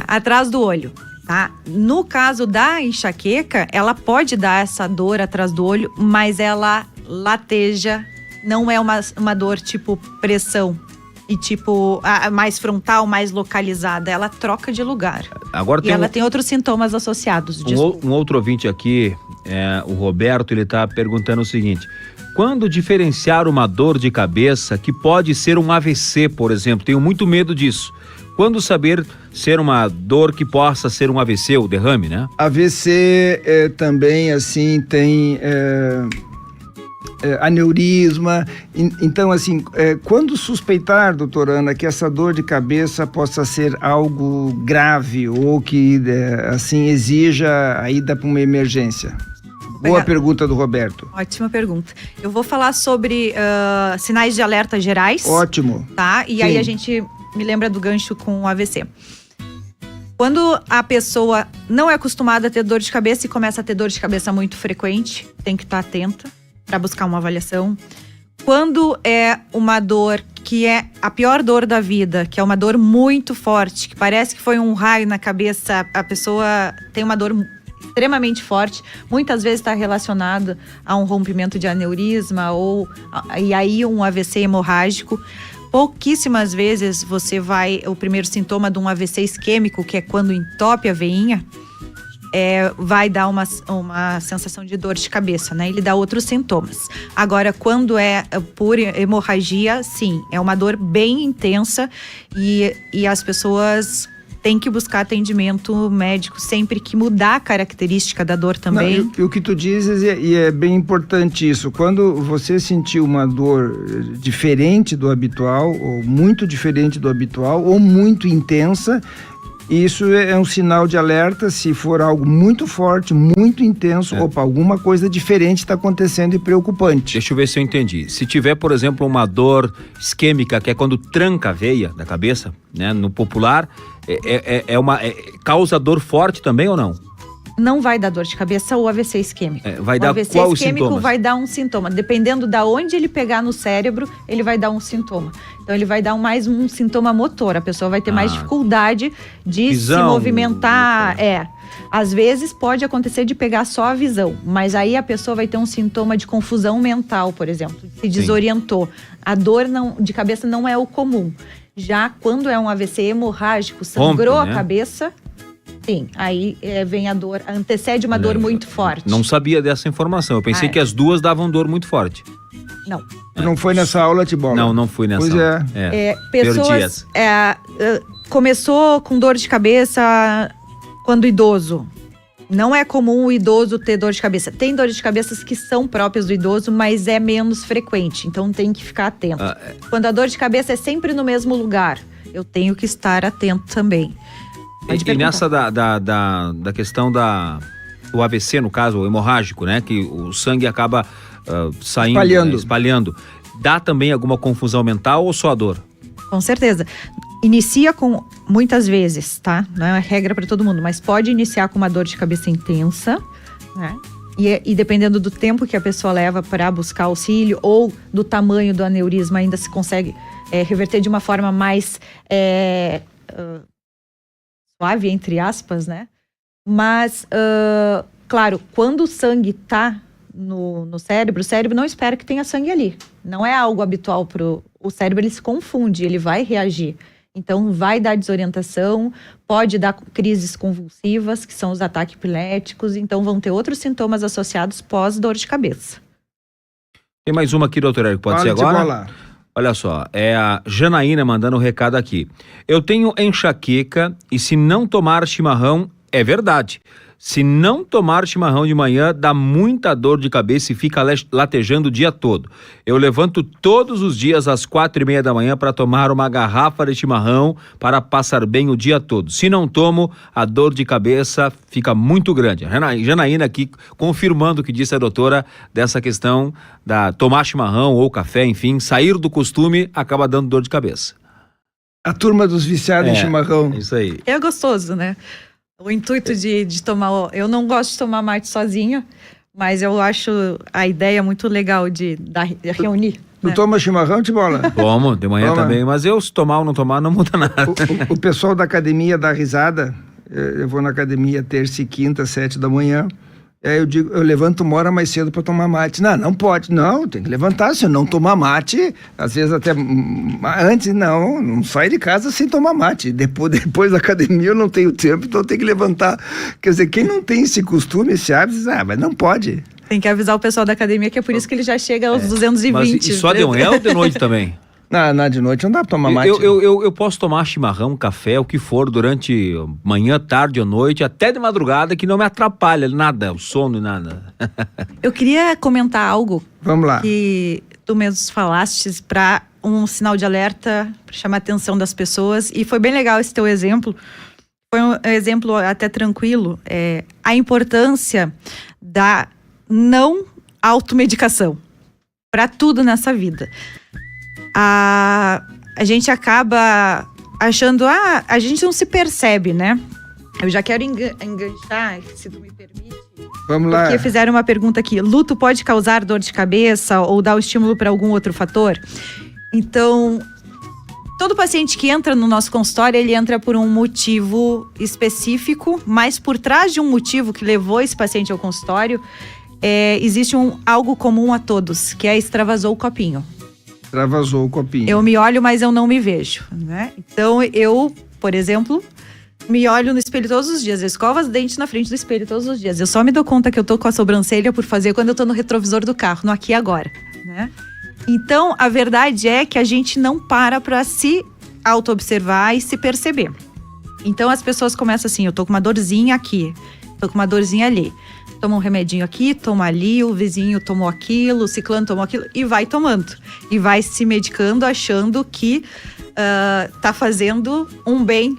Speaker 5: Atrás do olho, tá? No caso da enxaqueca, ela pode dar essa dor atrás do olho, mas ela lateja, não é uma dor tipo pressão e tipo mais frontal, mais localizada. Ela troca de lugar.
Speaker 3: Agora
Speaker 5: ela tem outros sintomas associados.
Speaker 3: Um outro ouvinte aqui, o Roberto, ele tá perguntando o seguinte: quando diferenciar uma dor de cabeça que pode ser um AVC, por exemplo? Tenho muito medo disso. Quando saber ser uma dor que possa ser um AVC, o derrame, né?
Speaker 4: AVC também, assim, tem aneurisma. Então, assim, quando suspeitar, doutora Ana, que essa dor de cabeça possa ser algo grave ou que, assim, exija a ida para uma emergência? Boa pergunta do Roberto.
Speaker 5: Ótima pergunta. Eu vou falar sobre sinais de alerta gerais.
Speaker 4: Ótimo.
Speaker 5: Tá? E aí a gente me lembra do gancho com o AVC. Quando a pessoa não é acostumada a ter dor de cabeça e começa a ter dor de cabeça muito frequente, tem que estar atenta para buscar uma avaliação. Quando é uma dor que é a pior dor da vida, que é uma dor muito forte, que parece que foi um raio na cabeça, a pessoa tem uma dor extremamente forte, muitas vezes está relacionado a um rompimento de aneurisma e aí um AVC hemorrágico. Pouquíssimas vezes o primeiro sintoma de um AVC isquêmico, que é quando entope a veinha, vai dar uma sensação de dor de cabeça, né? Ele dá outros sintomas. Agora, quando é por hemorragia, sim, é uma dor bem intensa e as pessoas têm que buscar atendimento médico sempre que mudar a característica da dor também.
Speaker 4: Não, e o que tu dizes, e é bem importante isso, quando você sentir uma dor diferente do habitual, ou muito diferente do habitual, ou muito intensa, isso é um sinal de alerta. Se for algo muito forte, muito intenso, alguma coisa diferente está acontecendo e preocupante.
Speaker 3: Deixa eu ver se eu entendi. Se tiver, por exemplo, uma dor isquêmica, que é quando tranca a veia da cabeça, né, no popular, causa dor forte também ou não?
Speaker 5: Não vai dar dor de cabeça ou AVC isquêmico.
Speaker 3: Vai dar
Speaker 5: AVC
Speaker 3: qual
Speaker 5: isquêmico
Speaker 3: sintoma?
Speaker 5: vai dar um sintoma. Dependendo da onde ele pegar no cérebro, ele vai dar um sintoma. Então, ele vai dar mais um sintoma motor. A pessoa vai ter mais dificuldade de visão, se movimentar. Às vezes, pode acontecer de pegar só a visão. Mas aí, a pessoa vai ter um sintoma de confusão mental, por exemplo. Se desorientou. A dor de cabeça não é o comum. Já quando é um AVC hemorrágico, sangrou a cabeça... Sim, aí vem a dor, antecede uma dor muito forte.
Speaker 3: Não sabia dessa informação, eu pensei que as duas davam dor muito forte.
Speaker 5: Não.
Speaker 4: Não foi nessa aula, Tibola?
Speaker 3: Não fui nessa
Speaker 4: aula.
Speaker 5: Pessoas... começou com dor de cabeça quando idoso. Não é comum o idoso ter dor de cabeça. Tem dores de cabeça que são próprias do idoso, mas é menos frequente, então tem que ficar atento. Quando a dor de cabeça é sempre no mesmo lugar, eu tenho que estar atento também.
Speaker 3: E nessa da questão do AVC, no caso, o hemorrágico, né? Que o sangue acaba saindo, espalhando. Dá também alguma confusão mental ou só a dor?
Speaker 5: Com certeza. Inicia com, muitas vezes, tá? Não é uma regra para todo mundo, mas pode iniciar com uma dor de cabeça intensa, né? E dependendo do tempo que a pessoa leva para buscar auxílio ou do tamanho do aneurisma, ainda se consegue reverter de uma forma mais... suave, entre aspas, né? Mas, claro, quando o sangue tá no cérebro, o cérebro não espera que tenha sangue ali. Não é algo habitual o cérebro, ele se confunde, ele vai reagir. Então, vai dar desorientação, pode dar crises convulsivas, que são os ataques epiléticos, então vão ter outros sintomas associados pós-dor de cabeça.
Speaker 3: Tem mais uma aqui, doutora, que pode ser agora?
Speaker 4: Lá.
Speaker 3: Olha só, é a Janaína mandando um recado aqui. Eu tenho enxaqueca e se não tomar chimarrão, é verdade. Se não tomar chimarrão de manhã, dá muita dor de cabeça e fica latejando o dia todo. Eu levanto todos os dias às 4:30 da manhã para tomar uma garrafa de chimarrão para passar bem o dia todo. Se não tomo, a dor de cabeça fica muito grande. Janaína aqui confirmando o que disse a doutora dessa questão da tomar chimarrão ou café, enfim, sair do costume acaba dando dor de cabeça.
Speaker 4: A turma dos viciados em chimarrão.
Speaker 3: Isso aí.
Speaker 5: É gostoso, né? O intuito de tomar... Eu não gosto de tomar mate sozinha, mas eu acho a ideia muito legal de reunir.
Speaker 4: Tu toma chimarrão, Tibola?
Speaker 3: Tomo, de manhã também, mas eu se tomar ou não tomar não muda nada.
Speaker 4: O pessoal da academia dá risada. Eu vou na academia terça e quinta, 7 da manhã. Aí eu digo, eu levanto 1 hora mais cedo para tomar mate. Não pode. Não, tem que levantar. Se eu não tomar mate, às vezes até antes, não sai de casa sem tomar mate. Depois da academia eu não tenho tempo, então eu tenho que levantar. Quer dizer, quem não tem esse costume, esse hábito, mas não pode.
Speaker 5: Tem que avisar o pessoal da academia que é por isso que ele já chega aos 220.
Speaker 3: Mas e só de manhã ou de noite também?
Speaker 4: De noite não dá pra tomar mate.
Speaker 3: Eu posso tomar chimarrão, café, o que for, durante manhã, tarde ou noite, até de madrugada, que não me atrapalha nada, o sono e nada.
Speaker 5: Eu queria comentar algo.
Speaker 4: Vamos lá.
Speaker 5: Que tu mesmo falaste para um sinal de alerta, para chamar a atenção das pessoas, e foi bem legal esse teu exemplo. Foi um exemplo até tranquilo. A importância da não automedicação para tudo nessa vida. A gente acaba achando, a gente não se percebe, né? Eu já quero enganchar, se tu me permite.
Speaker 4: Vamos lá.
Speaker 5: Porque fizeram uma pergunta aqui: luto pode causar dor de cabeça ou dar o estímulo para algum outro fator? Então, todo paciente que entra no nosso consultório, ele entra por um motivo específico, mas por trás de um motivo que levou esse paciente ao consultório, existe algo comum a todos, que é extravasou o copinho.
Speaker 4: Extravasou o copinho.
Speaker 5: Eu me olho, mas eu não me vejo, né? Então, eu, por exemplo, me olho no espelho todos os dias. Eu escovo os dentes na frente do espelho todos os dias. Eu só me dou conta que eu tô com a sobrancelha por fazer quando eu tô no retrovisor do carro, no aqui e agora, né? Então, a verdade é que a gente não para se auto-observar e se perceber. Então, as pessoas começam assim: eu tô com uma dorzinha aqui, tô com uma dorzinha ali. Toma um remedinho aqui, toma ali, o vizinho tomou aquilo, o ciclano tomou aquilo, e vai tomando. E vai se medicando, achando que tá fazendo um bem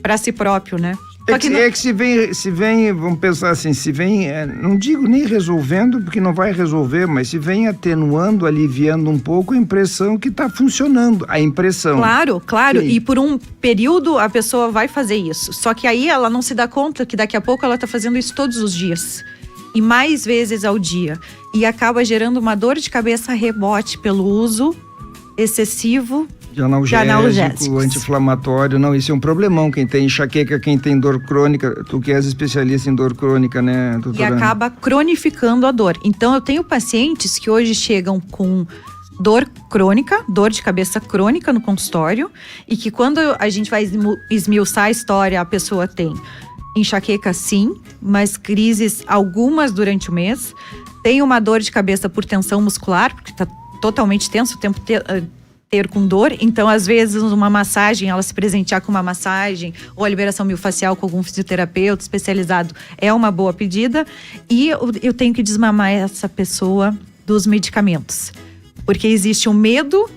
Speaker 5: para si próprio, né?
Speaker 4: Se vem, vamos pensar assim, se vem, não digo nem resolvendo, porque não vai resolver, mas se vem atenuando, aliviando um pouco a impressão que está funcionando, a impressão.
Speaker 5: Claro,
Speaker 4: Sim.
Speaker 5: E por um período a pessoa vai fazer isso, só que aí ela não se dá conta que daqui a pouco ela está fazendo isso todos os dias, e mais vezes ao dia, e acaba gerando uma dor de cabeça rebote pelo uso excessivo
Speaker 4: de analgésico, anti-inflamatório. Não, isso é um problemão. Quem tem enxaqueca, quem tem dor crônica, tu que és especialista em dor crônica, né, doutora?
Speaker 5: E acaba cronificando a dor. Então, eu tenho pacientes que hoje chegam com dor crônica, dor de cabeça crônica no consultório, e que quando a gente vai esmiuçar a história, a pessoa tem enxaqueca sim, mas crises algumas durante o mês, tem uma dor de cabeça por tensão muscular, porque está totalmente tenso o tempo com dor, então às vezes uma massagem, ela se presentear com uma massagem ou a liberação miofascial com algum fisioterapeuta especializado é uma boa pedida, e eu tenho que desmamar essa pessoa dos medicamentos, porque existe um medo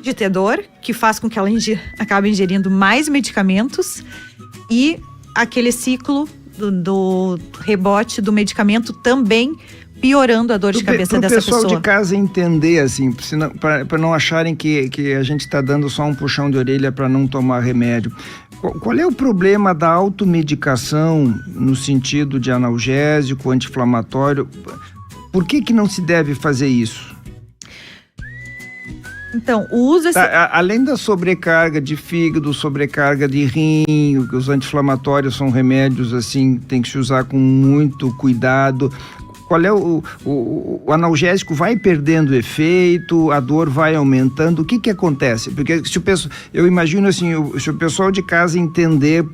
Speaker 5: de ter dor que faz com que ela acabe ingerindo mais medicamentos, e aquele ciclo do rebote do medicamento também piorando a dor de cabeça dessa pessoa.
Speaker 4: Para o pessoal de casa entender, assim, para não acharem que a gente está dando só um puxão de orelha para não tomar remédio. Qual é o problema da automedicação no sentido de analgésico, anti-inflamatório? Por que não se deve fazer isso?
Speaker 5: Então, o uso...
Speaker 4: Além da sobrecarga de fígado, sobrecarga de rim, os anti-inflamatórios são remédios, assim, tem que se usar com muito cuidado. Qual é o analgésico vai perdendo efeito, a dor vai aumentando, o que acontece? Porque eu imagino assim, se o pessoal de casa entender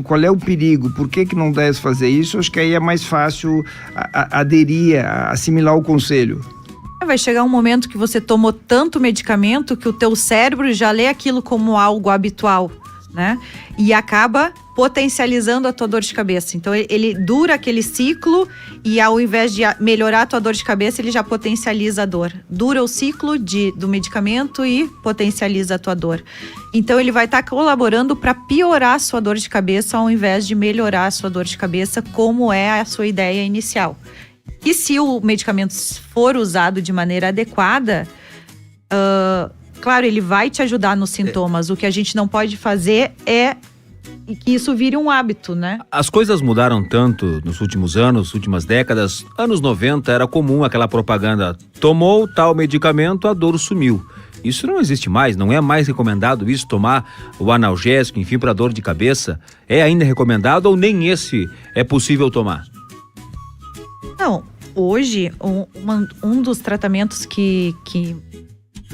Speaker 4: qual é o perigo, por que não deve fazer isso, acho que aí é mais fácil aderir, assimilar o conselho.
Speaker 5: Vai chegar um momento que você tomou tanto medicamento que o teu cérebro já lê aquilo como algo habitual, né? E acaba potencializando a tua dor de cabeça. Então, ele dura aquele ciclo e ao invés de melhorar a tua dor de cabeça, ele já potencializa a dor. Dura o ciclo do medicamento e potencializa a tua dor. Então, ele vai estar colaborando para piorar a sua dor de cabeça ao invés de melhorar a sua dor de cabeça, como é a sua ideia inicial. E se o medicamento for usado de maneira adequada, claro, ele vai te ajudar nos sintomas. O que a gente não pode fazer é que isso vire um hábito, né?
Speaker 3: As coisas mudaram tanto nos últimos anos, últimas décadas. Anos 90 era comum aquela propaganda: tomou tal medicamento, a dor sumiu. Isso não existe mais, não é mais recomendado isso, tomar o analgésico, enfim, para dor de cabeça. É ainda recomendado ou nem esse é possível tomar?
Speaker 5: Não, hoje, um dos tratamentos que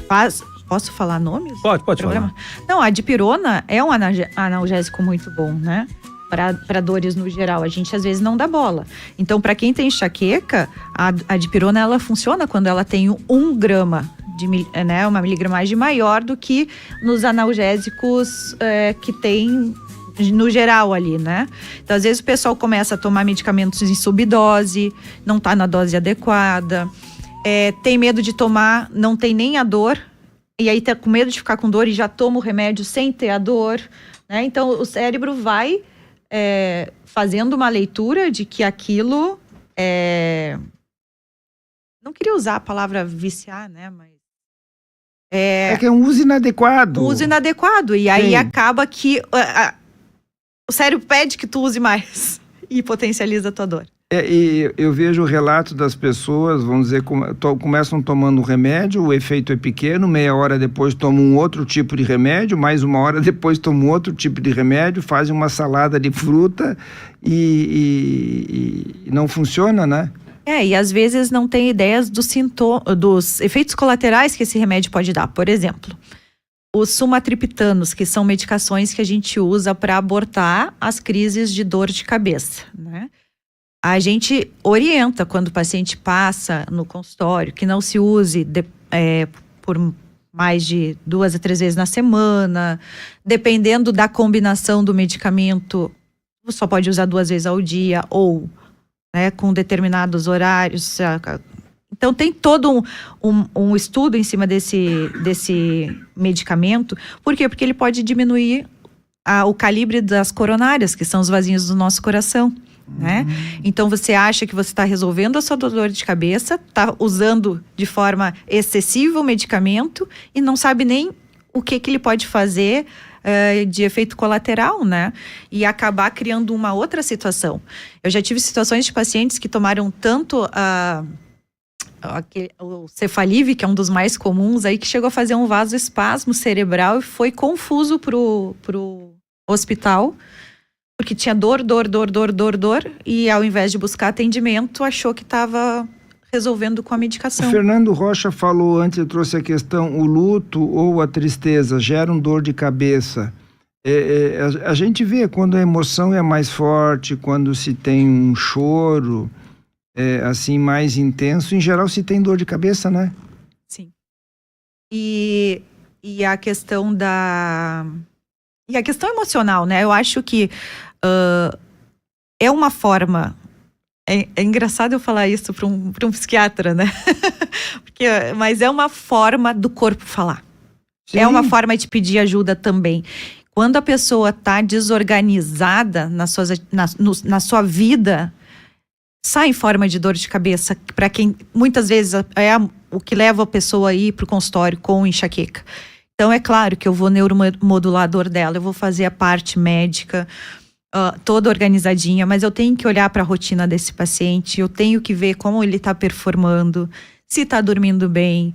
Speaker 5: faz... Posso falar nomes?
Speaker 3: Pode falar.
Speaker 5: Não, a dipirona é um analgésico muito bom, né? Para dores no geral. A gente às vezes não dá bola. Então, para quem tem enxaqueca, a dipirona ela funciona quando ela tem 1 grama, né? Uma miligramagem maior do que nos analgésicos que tem no geral ali, né? Então, às vezes o pessoal começa a tomar medicamentos em subdose, não está na dose adequada, tem medo de tomar, não tem nem a dor, e aí tá com medo de ficar com dor e já toma o remédio sem ter a dor, né? Então, o cérebro vai fazendo uma leitura de que aquilo não queria usar a palavra viciar, né? Mas
Speaker 4: é que é um uso inadequado.
Speaker 5: E aí acaba que o cérebro pede que tu use mais e potencializa a tua dor.
Speaker 4: E eu vejo o relato das pessoas, vamos dizer, começam tomando remédio, o efeito é pequeno, meia hora depois tomam um outro tipo de remédio, mais 1 hora depois tomam outro tipo de remédio, fazem uma salada de fruta e não funciona, né?
Speaker 5: E às vezes não tem ideias dos efeitos colaterais que esse remédio pode dar. Por exemplo, os sumatriptanos, que são medicações que a gente usa para abortar as crises de dor de cabeça, né? A gente orienta quando o paciente passa no consultório que não se use por mais de 2 a 3 vezes na semana. Dependendo da combinação do medicamento, você só pode usar 2 vezes ao dia ou com determinados horários. Então, tem todo um estudo em cima desse medicamento. Por quê? Porque ele pode diminuir o calibre das coronárias, que são os vasinhos do nosso coração, né? Então, você acha que você está resolvendo a sua dor de cabeça, está usando de forma excessiva o medicamento e não sabe nem o que ele pode fazer de efeito colateral, né? E acabar criando uma outra situação. Eu já tive situações de pacientes que tomaram tanto o Cefalive, que é um dos mais comuns aí, que chegou a fazer um vasoespasmo cerebral e foi confuso pro hospital, porque tinha dor, e ao invés de buscar atendimento, achou que estava resolvendo com a medicação.
Speaker 4: O Fernando Rocha falou antes, ele trouxe a questão, o luto ou a tristeza geram dor de cabeça. A gente vê quando a emoção é mais forte, quando se tem um choro assim mais intenso, em geral se tem dor de cabeça, né?
Speaker 5: Sim. E a questão E a questão emocional, né? Eu acho que é uma forma... É engraçado eu falar isso para um psiquiatra, né? Mas é uma forma do corpo falar. Sim. É uma forma de pedir ajuda também. Quando a pessoa está desorganizada na sua vida, sai em forma de dor de cabeça, para quem muitas vezes é o que leva a pessoa a ir para o consultório com enxaqueca. Então, é claro que eu vou neuromodular a dor dela, eu vou fazer a parte médica, toda organizadinha, mas eu tenho que olhar para a rotina desse paciente, eu tenho que ver como ele está performando, se está dormindo bem,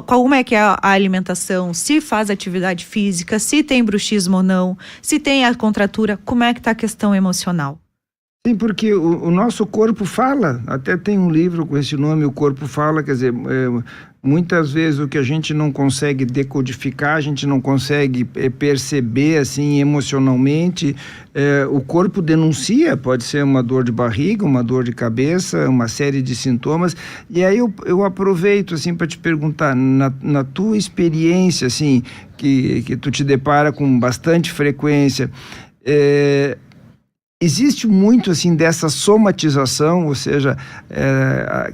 Speaker 5: como é que é a alimentação, se faz atividade física, se tem bruxismo ou não, se tem a contratura, como é que está a questão emocional.
Speaker 4: Sim, porque o nosso corpo fala, até tem um livro com esse nome, O Corpo Fala, quer dizer, Muitas vezes o que a gente não consegue decodificar, a gente não consegue perceber assim emocionalmente, o corpo denuncia, pode ser uma dor de barriga, uma dor de cabeça, uma série de sintomas. E aí eu aproveito assim para te perguntar, na tua experiência assim, que tu te depara com bastante frequência, existe muito assim dessa somatização, ou seja,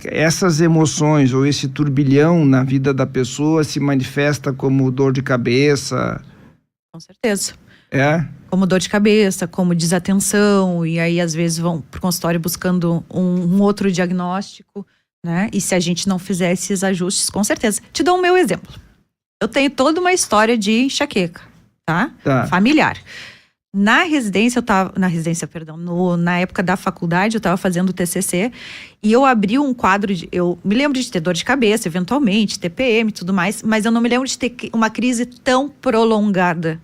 Speaker 4: essas emoções ou esse turbilhão na vida da pessoa se manifesta como dor de cabeça?
Speaker 5: Com certeza.
Speaker 4: É?
Speaker 5: Como dor de cabeça, como desatenção, e aí às vezes vão pro consultório buscando um outro diagnóstico, né? E se a gente não fizer esses ajustes, com certeza. Te dou o meu exemplo. Eu tenho toda uma história de enxaqueca, tá? Familiar. Na época da faculdade, eu estava fazendo o TCC e eu abri um quadro eu me lembro de ter dor de cabeça, eventualmente, TPM e tudo mais, mas eu não me lembro de ter uma crise tão prolongada.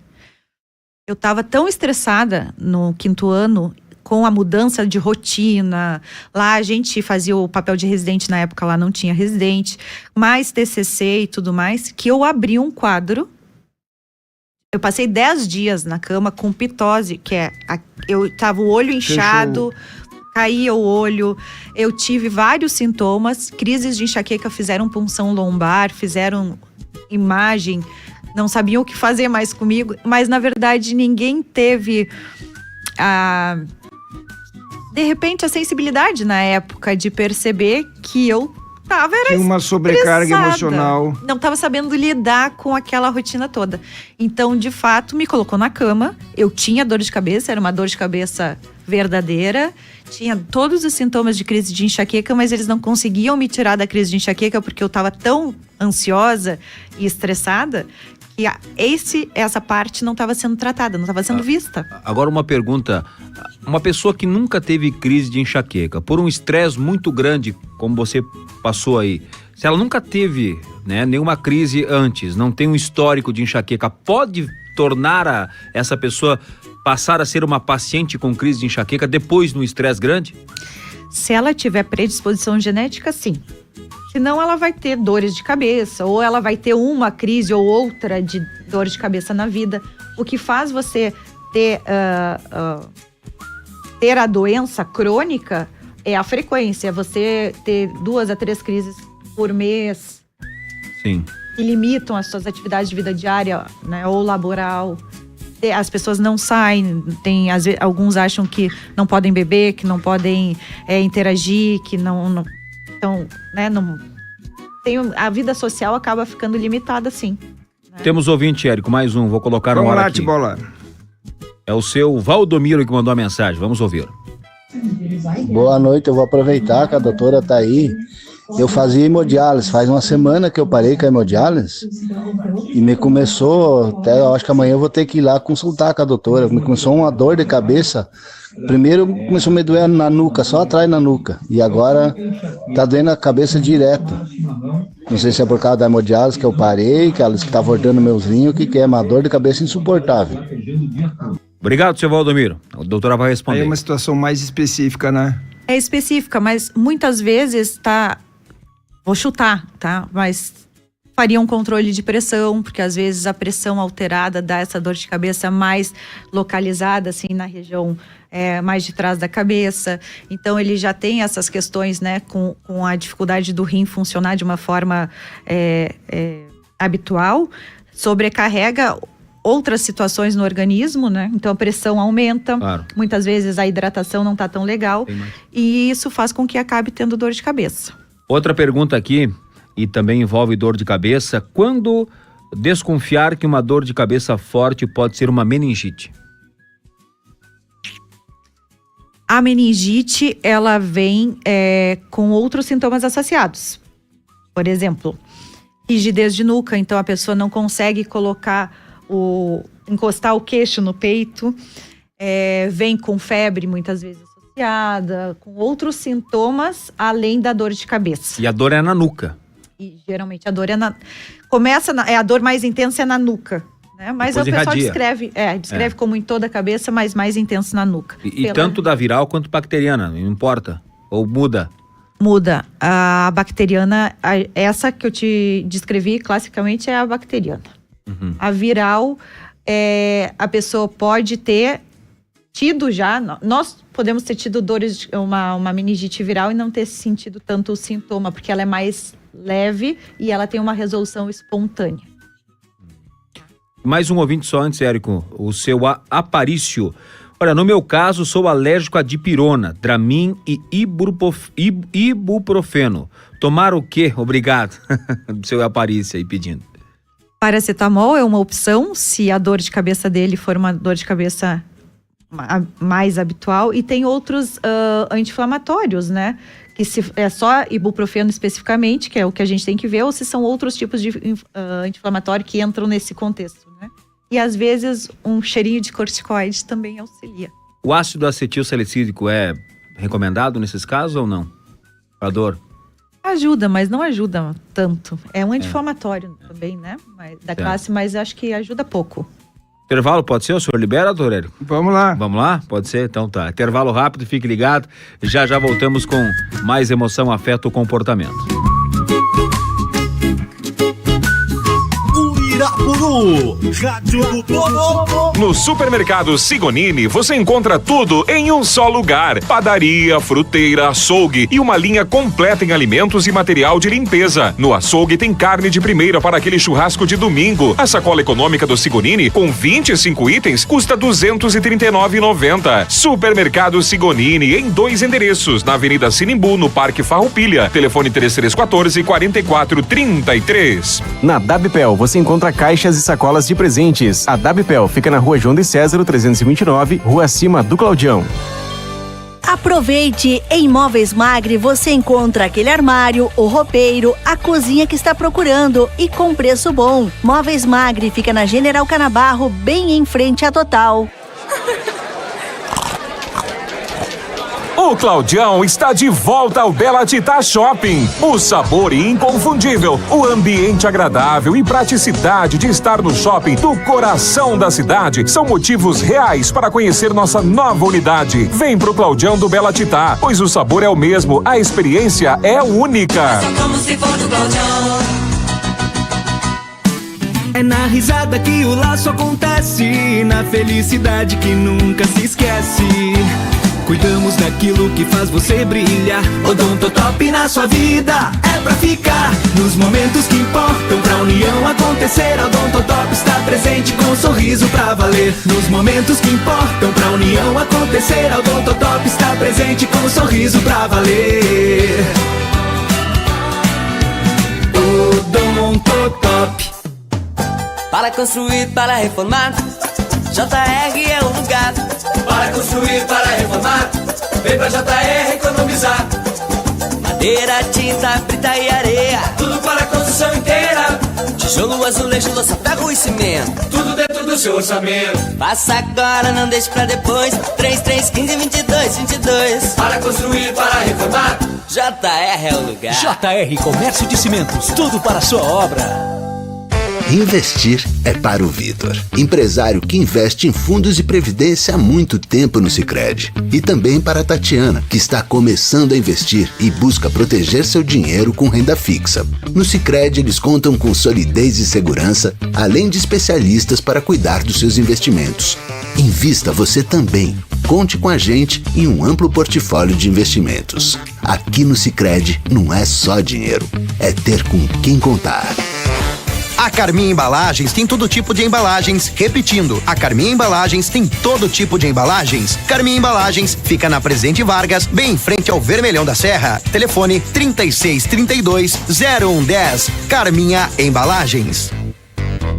Speaker 5: Eu estava tão estressada no 5º ano com a mudança de rotina. Lá a gente fazia o papel de residente, na época lá não tinha residente, mais TCC e tudo mais, que eu abri um quadro. Eu passei 10 dias na cama com pitose, eu tava o olho inchado, caía o olho, eu tive vários sintomas, crises de enxaqueca, fizeram punção lombar, fizeram imagem, não sabiam o que fazer mais comigo, mas na verdade ninguém teve de repente a sensibilidade na época de perceber que eu tinha
Speaker 4: uma sobrecarga emocional.
Speaker 5: Não estava sabendo lidar com aquela rotina toda. Então, de fato, me colocou na cama. Eu tinha dor de cabeça, era uma dor de cabeça verdadeira. Tinha todos os sintomas de crise de enxaqueca, mas eles não conseguiam me tirar da crise de enxaqueca porque eu estava tão ansiosa e estressada que essa parte não estava sendo tratada, não estava sendo vista.
Speaker 3: Agora uma pergunta, uma pessoa que nunca teve crise de enxaqueca, por um estresse muito grande, como você passou aí, se ela nunca teve, né, nenhuma crise antes, não tem um histórico de enxaqueca, pode tornar essa pessoa passar a ser uma paciente com crise de enxaqueca depois de um estresse grande?
Speaker 5: Se ela tiver predisposição genética, sim. Senão ela vai ter dores de cabeça, ou ela vai ter uma crise ou outra de dor de cabeça na vida. O que faz você ter a doença crônica é a frequência. Você ter 2 a 3 crises por mês.
Speaker 3: Sim.
Speaker 5: Que limitam as suas atividades de vida diária, né, ou laboral. As pessoas não saem, às vezes, alguns acham que não podem beber, que não podem interagir, que não então, né, a vida social acaba ficando limitada, sim. Né?
Speaker 3: Temos ouvinte, Érico, mais um, vou colocar no ar aqui.
Speaker 4: Bola.
Speaker 3: É o seu Valdomiro que mandou a mensagem, vamos ouvir.
Speaker 7: Boa noite, eu vou aproveitar que a doutora tá aí. Eu fazia hemodiálise, faz uma semana que eu parei com a hemodiálise e me começou, até eu acho que amanhã eu vou ter que ir lá consultar com a doutora, me começou uma dor de cabeça. Primeiro começou a me doer na nuca, só atrás na nuca, e agora tá doendo a cabeça direto. Não sei se é por causa da hemodiálise que eu parei, que ela está voltando meus rins, o que é, uma dor de cabeça insuportável.
Speaker 3: Obrigado, seu Valdomiro. A doutora vai responder.
Speaker 4: Aí é uma situação mais específica, né?
Speaker 5: É específica, mas muitas vezes vou chutar, tá? Mas faria um controle de pressão, porque às vezes a pressão alterada dá essa dor de cabeça mais localizada, assim, na região mais de trás da cabeça. Então ele já tem essas questões, né, com a dificuldade do rim funcionar de uma forma habitual, sobrecarrega outras situações no organismo, né? Então a pressão aumenta, claro. Muitas vezes a hidratação não está tão legal e isso faz com que acabe tendo dor de cabeça.
Speaker 3: Outra pergunta aqui, e também envolve dor de cabeça, quando desconfiar que uma dor de cabeça forte pode ser uma meningite?
Speaker 5: A meningite, ela vem com outros sintomas associados. Por exemplo, rigidez de nuca, então a pessoa não consegue encostar o queixo no peito, vem com febre muitas vezes associada, com outros sintomas além da dor de cabeça.
Speaker 3: E a dor é na nuca?
Speaker 5: E geralmente a dor a dor mais intensa é na nuca, né? Mas
Speaker 3: depois
Speaker 5: o pessoal
Speaker 3: irradia.
Speaker 5: descreve como em toda a cabeça, mas mais intenso na nuca.
Speaker 3: E tanto da viral quanto bacteriana, não importa? Ou muda?
Speaker 5: Muda. A bacteriana, essa que eu te descrevi classicamente é a bacteriana. A viral, a pessoa pode ter tido já, nós podemos ter tido dores, uma meningite viral e não ter sentido tanto o sintoma, porque ela é mais leve e ela tem uma resolução espontânea.
Speaker 3: Mais um ouvinte só antes, Érico, o seu Aparício. Olha, no meu caso, sou alérgico a dipirona, Dramin e ibuprofeno. Tomar o quê? Obrigado. Seu Aparício aí pedindo.
Speaker 5: Paracetamol é uma opção, se a dor de cabeça dele for uma dor de cabeça mais habitual. E tem outros anti-inflamatórios, né? Que se é só ibuprofeno especificamente, que é o que a gente tem que ver, ou se são outros tipos de anti-inflamatório que entram nesse contexto, né? E às vezes um cheirinho de corticoide também auxilia.
Speaker 3: O ácido acetil salicílico é recomendado nesses casos ou não? A dor?
Speaker 5: Ajuda, mas não ajuda tanto. É um anti-inflamatório também, né? Da classe, mas acho que ajuda pouco.
Speaker 3: Intervalo pode ser? O senhor libera, doutor Érico?
Speaker 4: Vamos lá.
Speaker 3: Vamos lá? Pode ser? Então tá. Intervalo rápido, fique ligado. Já voltamos com mais emoção, afeto, comportamento.
Speaker 8: Irapuru, Rádio do Povo. No supermercado Sigonini você encontra tudo em um só lugar: padaria, fruteira, açougue e uma linha completa em alimentos e material de limpeza. No açougue tem carne de primeira para aquele churrasco de domingo. A sacola econômica do Sigonini com 25 itens custa R$ 239,90. Supermercado Sigonini em 2 endereços, na Avenida Sinimbu, no Parque Farroupilha. Telefone 3314-4433.
Speaker 9: Na Dabpel você encontra caixas e sacolas de presentes. A Dabpel fica na Rua João de César, 329, Rua acima do Claudião.
Speaker 10: Aproveite! Em Móveis Magri você encontra aquele armário, o roupeiro, a cozinha que está procurando e com preço bom. Móveis Magri fica na General Canabarro, bem em frente à Total.
Speaker 8: O Claudião está de volta ao Bela Tita Shopping. O sabor inconfundível, o ambiente agradável e praticidade de estar no shopping do coração da cidade são motivos reais para conhecer nossa nova unidade. Vem pro Claudião do Bela Tita, pois o sabor é o mesmo, a experiência é única.
Speaker 11: É na risada que o laço acontece, na felicidade que nunca se esquece. Cuidamos daquilo que faz você brilhar. Odontotop na sua vida é pra ficar. Nos momentos que importam pra união acontecer, a Odontotop está presente com um sorriso pra valer. Nos momentos que importam pra união acontecer, a Odontotop está presente com um sorriso pra valer. Odontotop.
Speaker 12: Para construir, para reformar, JR é o lugar. Para construir, para reformar, vem pra JR economizar. Madeira, tinta, brita e areia, tudo para a construção inteira. Tijolo, azulejo, louça, ferro e cimento, tudo dentro do seu orçamento. Faça agora, não deixe pra depois. 3315-2222. Para construir, para reformar, JR é o lugar.
Speaker 13: JR Comércio de Cimentos, tudo para a sua obra.
Speaker 14: Investir é para o Vitor, empresário que investe em fundos de previdência há muito tempo no Sicredi. E também para a Tatiana, que está começando a investir e busca proteger seu dinheiro com renda fixa. No Sicredi eles contam com solidez e segurança, além de especialistas para cuidar dos seus investimentos. Invista você também. Conte com a gente em um amplo portfólio de investimentos. Aqui no Sicredi não é só dinheiro, é ter com quem contar.
Speaker 15: A Carminha Embalagens tem todo tipo de embalagens. Repetindo, a Carminha Embalagens tem todo tipo de embalagens. Carminha Embalagens fica na Presidente Vargas, bem em frente ao Vermelhão da Serra. Telefone 3632-0110. Carminha Embalagens.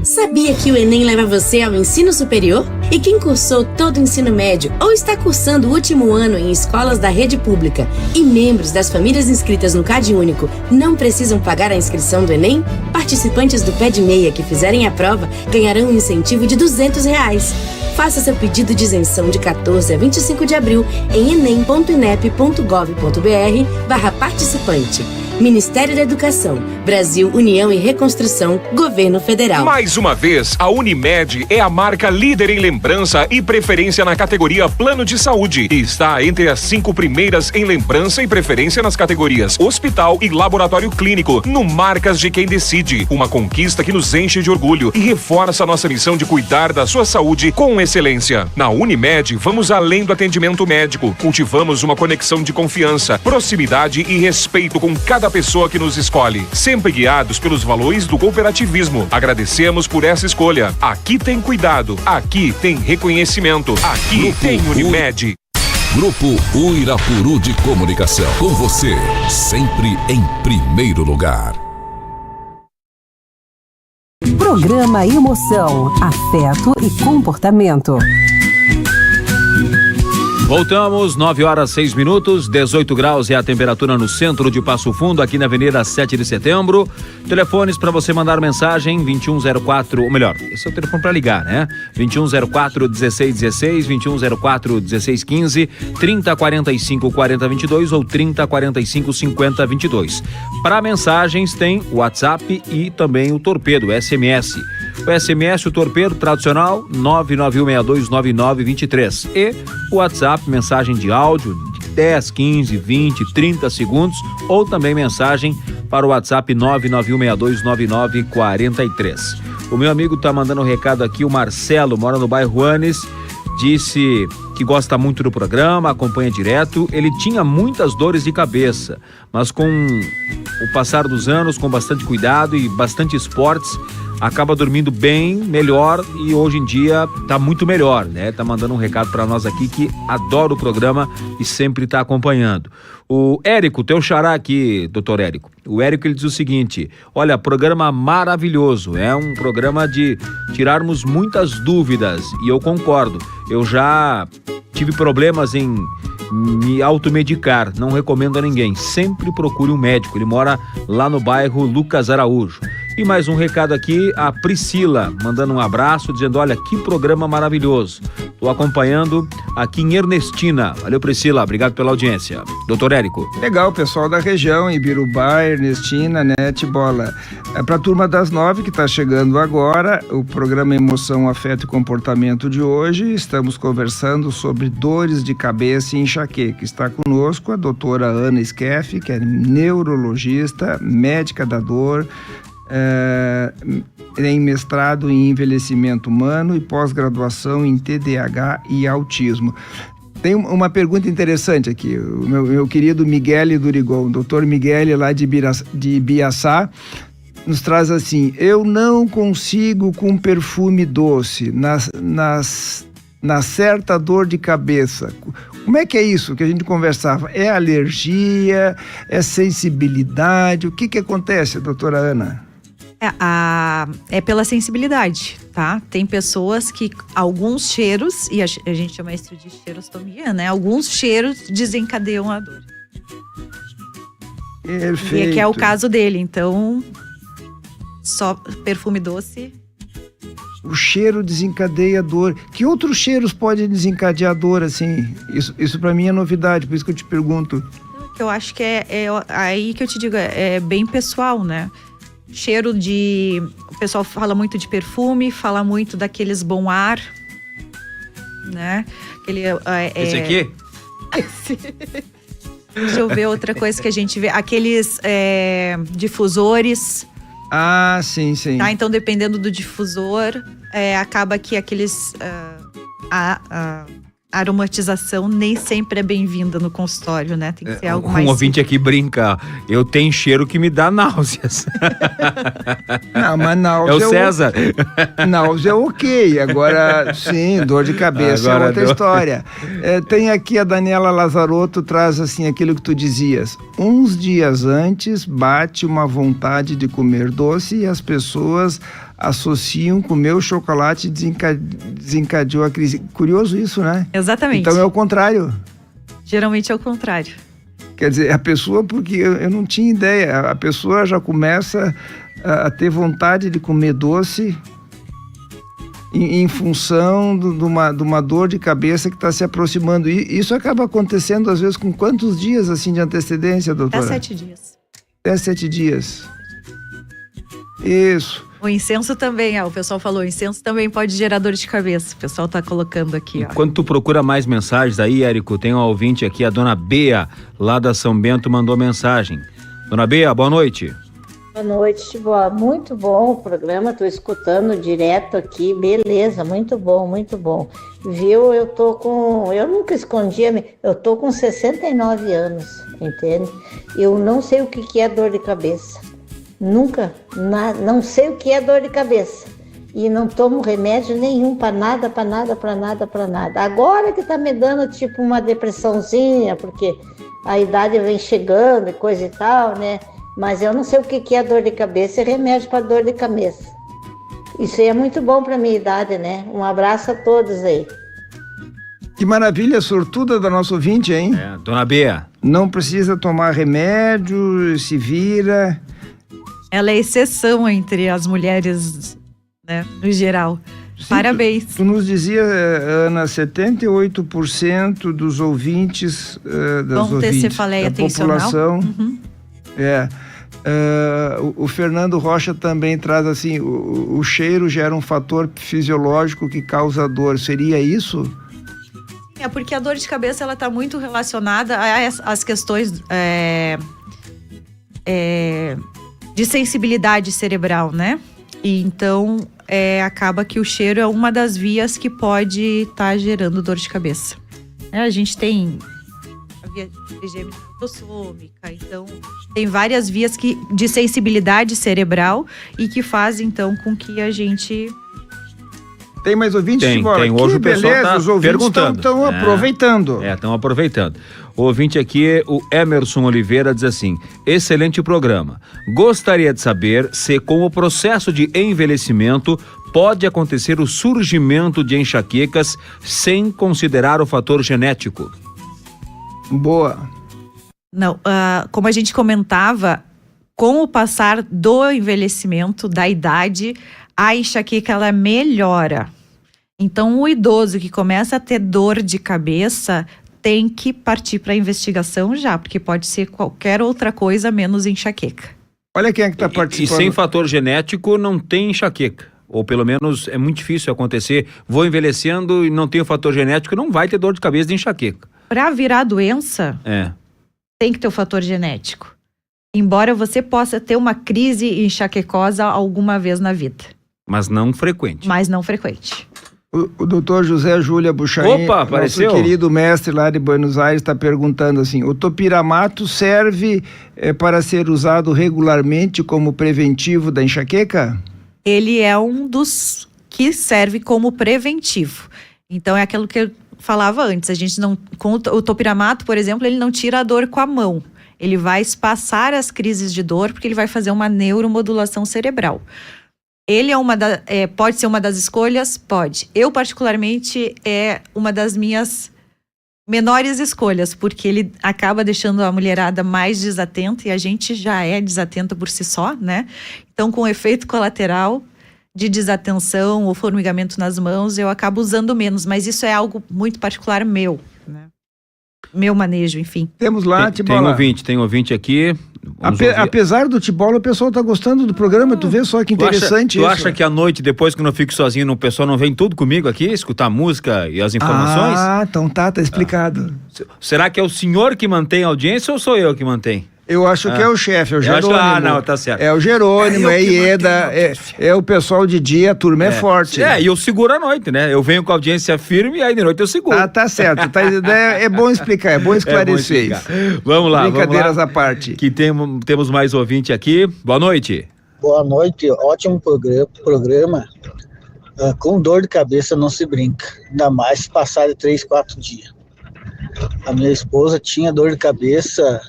Speaker 16: Sabia que o Enem leva você ao ensino superior? E quem cursou todo o ensino médio ou está cursando o último ano em escolas da rede pública e membros das famílias inscritas no CadÚnico não precisam pagar a inscrição do Enem? Participantes do Pé de Meia que fizerem a prova ganharão um incentivo de R$200. Faça seu pedido de isenção de 14 a 25 de abril em enem.inep.gov.br/participante. Ministério da Educação, Brasil, União e Reconstrução, Governo Federal.
Speaker 8: Mais uma vez, a Unimed é a marca líder em lembrança e preferência na categoria Plano de Saúde e está entre as 5 primeiras em lembrança e preferência nas categorias Hospital e Laboratório Clínico, no Marcas de Quem Decide. Uma conquista que nos enche de orgulho e reforça a nossa missão de cuidar da sua saúde com excelência. Na Unimed, vamos além do atendimento médico. Cultivamos uma conexão de confiança, proximidade e respeito com cada pessoa que nos escolhe, sempre guiados pelos valores do cooperativismo. Agradecemos por essa escolha. Aqui tem cuidado, aqui tem reconhecimento, aqui
Speaker 1: Grupo
Speaker 8: tem Unimed.
Speaker 1: Grupo Uirapuru de Comunicação. Com você, sempre em primeiro lugar.
Speaker 2: Programa Emoção, Afeto e Comportamento.
Speaker 3: Voltamos, 9h06, 18 graus é a temperatura no centro de Passo Fundo, aqui na Avenida 7 de Setembro. Telefones para você mandar mensagem, 2104, ou melhor, esse é o telefone para ligar, né? 2104-1616, 2104-1615, 3045-4022 ou 3045-5022. Para mensagens tem o WhatsApp e também o Torpedo, o SMS. O SMS, o Torpedo tradicional, 991629923. E o WhatsApp, mensagem de áudio de 10, 15, 20, 30 segundos ou também mensagem para o WhatsApp 991629943. O meu amigo tá mandando um recado aqui, o Marcelo, mora no bairro Anes, disse que gosta muito do programa, acompanha direto. Ele tinha muitas dores de cabeça, mas com o passar dos anos, com bastante cuidado e bastante esportes, acaba dormindo bem, melhor e hoje em dia tá muito melhor, né? Tá mandando um recado para nós aqui que adora o programa e sempre tá acompanhando. O Érico, teu xará aqui, doutor Érico. O Érico, ele diz o seguinte: olha, programa maravilhoso, é um programa de tirarmos muitas dúvidas e eu concordo. Eu já tive problemas em me automedicar, não recomendo a ninguém. Sempre procure um médico, ele mora lá no bairro Lucas Araújo. E mais um recado aqui, a Priscila, mandando um abraço, dizendo, olha, que programa maravilhoso. Estou acompanhando aqui em Ernestina. Valeu, Priscila, obrigado pela audiência. Doutor Érico.
Speaker 4: Legal, pessoal da região, Ibirubá, Ernestina, né, Tibola. É para a turma das 9 que está chegando agora, o programa Emoção, Afeto e Comportamento de hoje. Estamos conversando sobre dores de cabeça e enxaqueca. Está conosco a doutora Ana Skeff, que é neurologista, médica da dor, em mestrado em envelhecimento humano e pós-graduação em TDAH e autismo. Tem uma pergunta interessante aqui, o meu querido Miguel Durigon, doutor Miguel lá de Biaçá, nos traz assim: eu não consigo com perfume doce, na certa dor de cabeça. Como é que é isso que a gente conversava? É alergia? É sensibilidade? O que acontece, doutora Ana?
Speaker 5: É pela sensibilidade, tá? Tem pessoas que alguns cheiros, e a gente chama isso de cheirostomia, né? Alguns cheiros desencadeiam a dor.
Speaker 4: Perfeito.
Speaker 5: E que é o caso dele, então só perfume doce.
Speaker 4: O cheiro desencadeia a dor. Que outros cheiros podem desencadear a dor, assim? Isso para mim é novidade, por isso que eu te pergunto.
Speaker 5: Eu acho que é aí que eu te digo, é bem pessoal, né? Cheiro de... O pessoal fala muito de perfume, fala muito daqueles bom ar, né? Aquele...
Speaker 3: Esse aqui?
Speaker 5: Deixa eu ver outra coisa que a gente vê. Aqueles difusores.
Speaker 4: Ah, sim.
Speaker 5: Tá, então dependendo do difusor, acaba que aqueles... A aromatização nem sempre é bem-vinda no consultório, né? Tem que ser algo mais...
Speaker 3: Um ouvinte aqui brinca, eu tenho cheiro que me dá náuseas.
Speaker 4: Não, mas náusea...
Speaker 3: É o César.
Speaker 4: Náusea é ok, agora sim, dor de cabeça agora é outra história. Tem aqui a Daniela Lazarotto, traz assim aquilo que tu dizias. Uns dias antes bate uma vontade de comer doce e as pessoas associam comer o chocolate desencadeou a crise. Curioso isso, né?
Speaker 5: Exatamente.
Speaker 4: Então é o contrário.
Speaker 5: Geralmente é o contrário.
Speaker 4: Quer dizer, a pessoa, porque eu não tinha ideia, a pessoa já começa a ter vontade de comer doce em função de uma dor de cabeça que está se aproximando. E isso acaba acontecendo às vezes com quantos dias assim de antecedência, doutora?
Speaker 5: Até 7 dias.
Speaker 4: Até 7 dias. Isso.
Speaker 5: O incenso também, o pessoal falou, o incenso também pode gerar dor de cabeça. O pessoal tá colocando aqui, ó.
Speaker 3: Enquanto tu procura mais mensagens aí, Érico, tem um ouvinte aqui, a dona Bea, lá da São Bento, mandou mensagem. Dona Bea, boa noite.
Speaker 17: Boa noite, Tibó. Muito bom o programa, tô escutando direto aqui, beleza, muito bom, viu? Eu nunca escondi, eu tô com 69 anos, entende? Eu não sei o que é dor de cabeça, não sei o que é dor de cabeça, e não tomo remédio nenhum para nada. Agora que tá me dando tipo uma depressãozinha, porque a idade vem chegando e coisa e tal, né? Mas eu não sei o que é dor de cabeça e remédio para dor de cabeça. Isso aí é muito bom para minha idade, né? Um abraço a todos aí.
Speaker 4: Que maravilha, sortuda da nossa ouvinte, hein?
Speaker 3: Dona Bea.
Speaker 4: Não precisa tomar remédio, se vira.
Speaker 5: Ela é exceção entre as mulheres, né, no geral. Sim, parabéns.
Speaker 4: Tu nos dizia, Ana, 78% dos ouvintes
Speaker 5: vão ter cefaleia tensional.
Speaker 4: População. O Fernando Rocha também traz assim, o cheiro gera um fator fisiológico que causa dor. Seria isso?
Speaker 5: É porque a dor de cabeça ela está muito relacionada às questões de sensibilidade cerebral, né? E então acaba que o cheiro é uma das vias que pode estar gerando dor de cabeça. A gente tem a via autossômica, então tem várias vias de sensibilidade cerebral e que fazem então com que a gente...
Speaker 4: Tem mais ouvintes?
Speaker 3: Tem. Hoje o pessoal tá
Speaker 4: os ouvintes
Speaker 3: perguntando.
Speaker 4: Estão aproveitando.
Speaker 3: Estão aproveitando. O ouvinte aqui, o Emerson Oliveira, diz assim: excelente programa. Gostaria de saber se com o processo de envelhecimento pode acontecer o surgimento de enxaquecas sem considerar o fator genético.
Speaker 4: Boa.
Speaker 5: Não, como a gente comentava, com o passar do envelhecimento, da idade, a enxaqueca ela melhora. Então, o idoso que começa a ter dor de cabeça tem que partir para a investigação já, porque pode ser qualquer outra coisa menos enxaqueca.
Speaker 4: Olha quem é que está participando.
Speaker 3: E sem fator genético não tem enxaqueca. Ou pelo menos é muito difícil acontecer. Vou envelhecendo e não tenho fator genético, não vai ter dor de cabeça de enxaqueca.
Speaker 5: Para virar doença, tem que ter o fator genético. Embora você possa ter uma crise enxaquecosa alguma vez na vida.
Speaker 3: Mas não frequente.
Speaker 4: O doutor José Júlia Buchaim, nosso querido mestre lá de Buenos Aires, está perguntando assim: o topiramato serve para ser usado regularmente como preventivo da enxaqueca?
Speaker 5: Ele é um dos que serve como preventivo. Então é aquilo que eu falava antes, a gente não, com o topiramato, por exemplo, ele não tira a dor com a mão. Ele vai espaçar as crises de dor porque ele vai fazer uma neuromodulação cerebral. Ele pode ser uma das escolhas? Pode. Eu, particularmente, é uma das minhas menores escolhas, porque ele acaba deixando a mulherada mais desatenta e a gente já é desatenta por si só, né? Então, com efeito colateral de desatenção ou formigamento nas mãos, eu acabo usando menos, mas isso é algo muito particular meu, né? Meu manejo, enfim.
Speaker 4: Temos lá,
Speaker 3: Tibola. Tem ouvinte aqui.
Speaker 4: Apesar do Tibola, o pessoal tá gostando do programa, tu vê só que interessante
Speaker 3: isso. Tu acha que à noite, depois que eu não fico sozinho, o pessoal não vem tudo comigo aqui, escutar música e as informações?
Speaker 4: Então tá explicado.
Speaker 3: Será que é o senhor que mantém a audiência ou sou eu que mantém?
Speaker 4: Eu acho que é o chefe, é o Jerônimo.
Speaker 3: Não, tá certo.
Speaker 4: É o Jerônimo, é Ieda, é o pessoal de dia, a turma é forte.
Speaker 3: E eu seguro à noite, né? Eu venho com a audiência firme e aí de noite eu seguro.
Speaker 4: Tá certo. É bom explicar, é bom esclarecer isso.
Speaker 3: Vamos lá,
Speaker 4: brincadeiras à parte.
Speaker 3: Que temos mais ouvinte aqui. Boa noite.
Speaker 18: Boa noite, ótimo programa. Com dor de cabeça não se brinca, ainda mais se passar de 3, 4 dias. A minha esposa tinha dor de cabeça...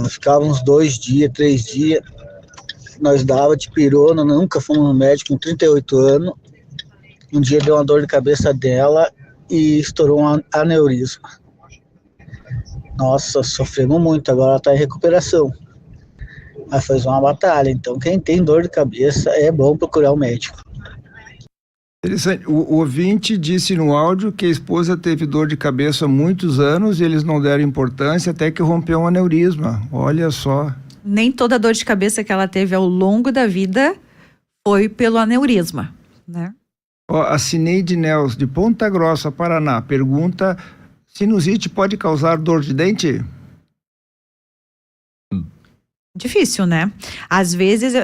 Speaker 18: ficava uns 2 dias, 3 dias, nós dava de pirona, nunca fomos no médico com 38 anos, um dia deu uma dor de cabeça dela e estourou um aneurisma. Nossa, sofremos muito, agora ela está em recuperação, mas fez uma batalha, então quem tem dor de cabeça é bom procurar o médico.
Speaker 4: Interessante. O ouvinte disse no áudio que a esposa teve dor de cabeça há muitos anos e eles não deram importância até que rompeu um aneurisma. Olha só.
Speaker 5: Nem toda dor de cabeça que ela teve ao longo da vida foi pelo aneurisma, né?
Speaker 4: A Cineide Nels, de Ponta Grossa, Paraná, pergunta: sinusite pode causar dor de dente?
Speaker 5: Difícil, né? Às vezes,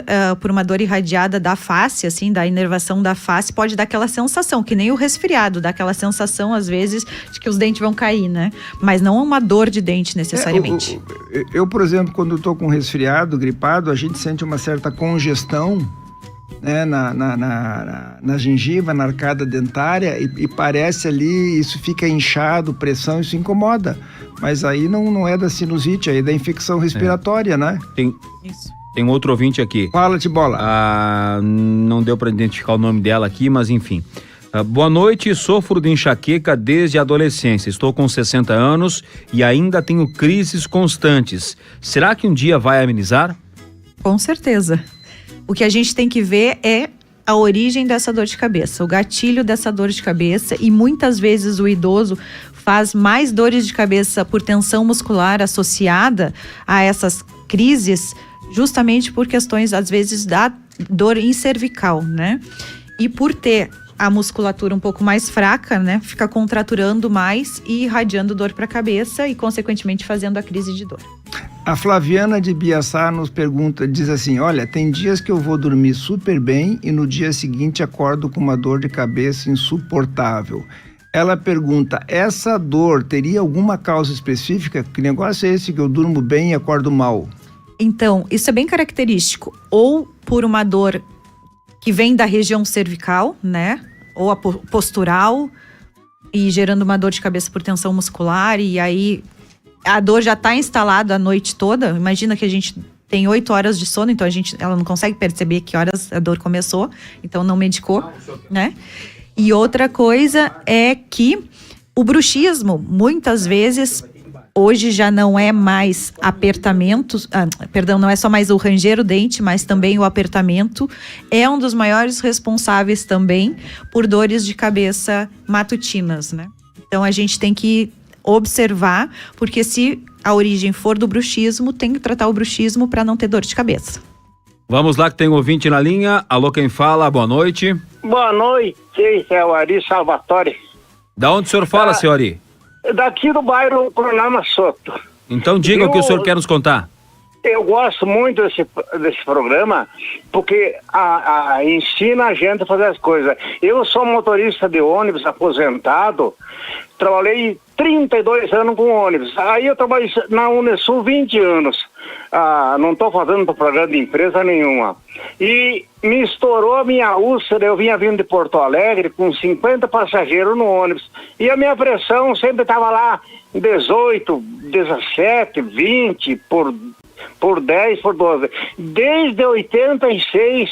Speaker 5: por uma dor irradiada da face, assim, da inervação da face, pode dar aquela sensação, que nem o resfriado, dá aquela sensação, às vezes, de que os dentes vão cair, né? Mas não uma dor de dente, necessariamente.
Speaker 4: Eu, por exemplo, quando estou com resfriado, gripado, a gente sente uma certa congestão, né, na gengiva, na arcada dentária, e parece ali, isso fica inchado, pressão, isso incomoda. Mas aí não é da sinusite, aí é da infecção respiratória, né?
Speaker 3: Tem outro ouvinte aqui.
Speaker 4: Fala-te, bola.
Speaker 3: Não deu para identificar o nome dela aqui, mas enfim. Boa noite, sofro de enxaqueca desde a adolescência. Estou com 60 anos e ainda tenho crises constantes. Será que um dia vai amenizar?
Speaker 5: Com certeza. O que a gente tem que ver é a origem dessa dor de cabeça, o gatilho dessa dor de cabeça, e muitas vezes o idoso faz mais dores de cabeça por tensão muscular associada a essas crises, justamente por questões, às vezes, da dor cervical, né? E por ter a musculatura um pouco mais fraca, né? Fica contraturando mais e irradiando dor para a cabeça e, consequentemente, fazendo a crise de dor.
Speaker 4: A Flaviana de Biaçá nos pergunta, diz assim: olha, tem dias que eu vou dormir super bem e no dia seguinte acordo com uma dor de cabeça insuportável. Ela pergunta: essa dor teria alguma causa específica? Que negócio é esse que eu durmo bem e acordo mal?
Speaker 5: Então, isso é bem característico. Ou por uma dor que vem da região cervical, né? Ou a postural, e gerando uma dor de cabeça por tensão muscular, e aí a dor já está instalada a noite toda. Imagina que a gente tem 8 horas de sono, então ela não consegue perceber que horas a dor começou, então não medicou, né? E outra coisa é que o bruxismo, muitas vezes, hoje já não é mais não é só mais o ranger o dente, mas também o apertamento, é um dos maiores responsáveis também por dores de cabeça matutinas, né? Então a gente tem que observar, porque se a origem for do bruxismo, tem que tratar o bruxismo para não ter dor de cabeça.
Speaker 3: Vamos lá que tem um ouvinte na linha. Alô, quem fala? Boa noite.
Speaker 19: Boa noite, é o Ari Salvatore.
Speaker 3: Da onde o senhor fala, senhor Ari?
Speaker 19: Daqui do bairro Coronel Soto.
Speaker 3: Então diga o que o senhor quer nos contar.
Speaker 19: Eu gosto muito desse programa, porque ensina a gente a fazer as coisas. Eu sou motorista de ônibus aposentado, trabalhei 32 anos com ônibus. Aí eu trabalhei na Unesul 20 anos. Não estou fazendo propaganda de empresa nenhuma. E me estourou a minha úlcera. Eu vinha vindo de Porto Alegre com 50 passageiros no ônibus. E a minha pressão sempre estava lá 18, 17, 20 por 10, por 12. Desde 86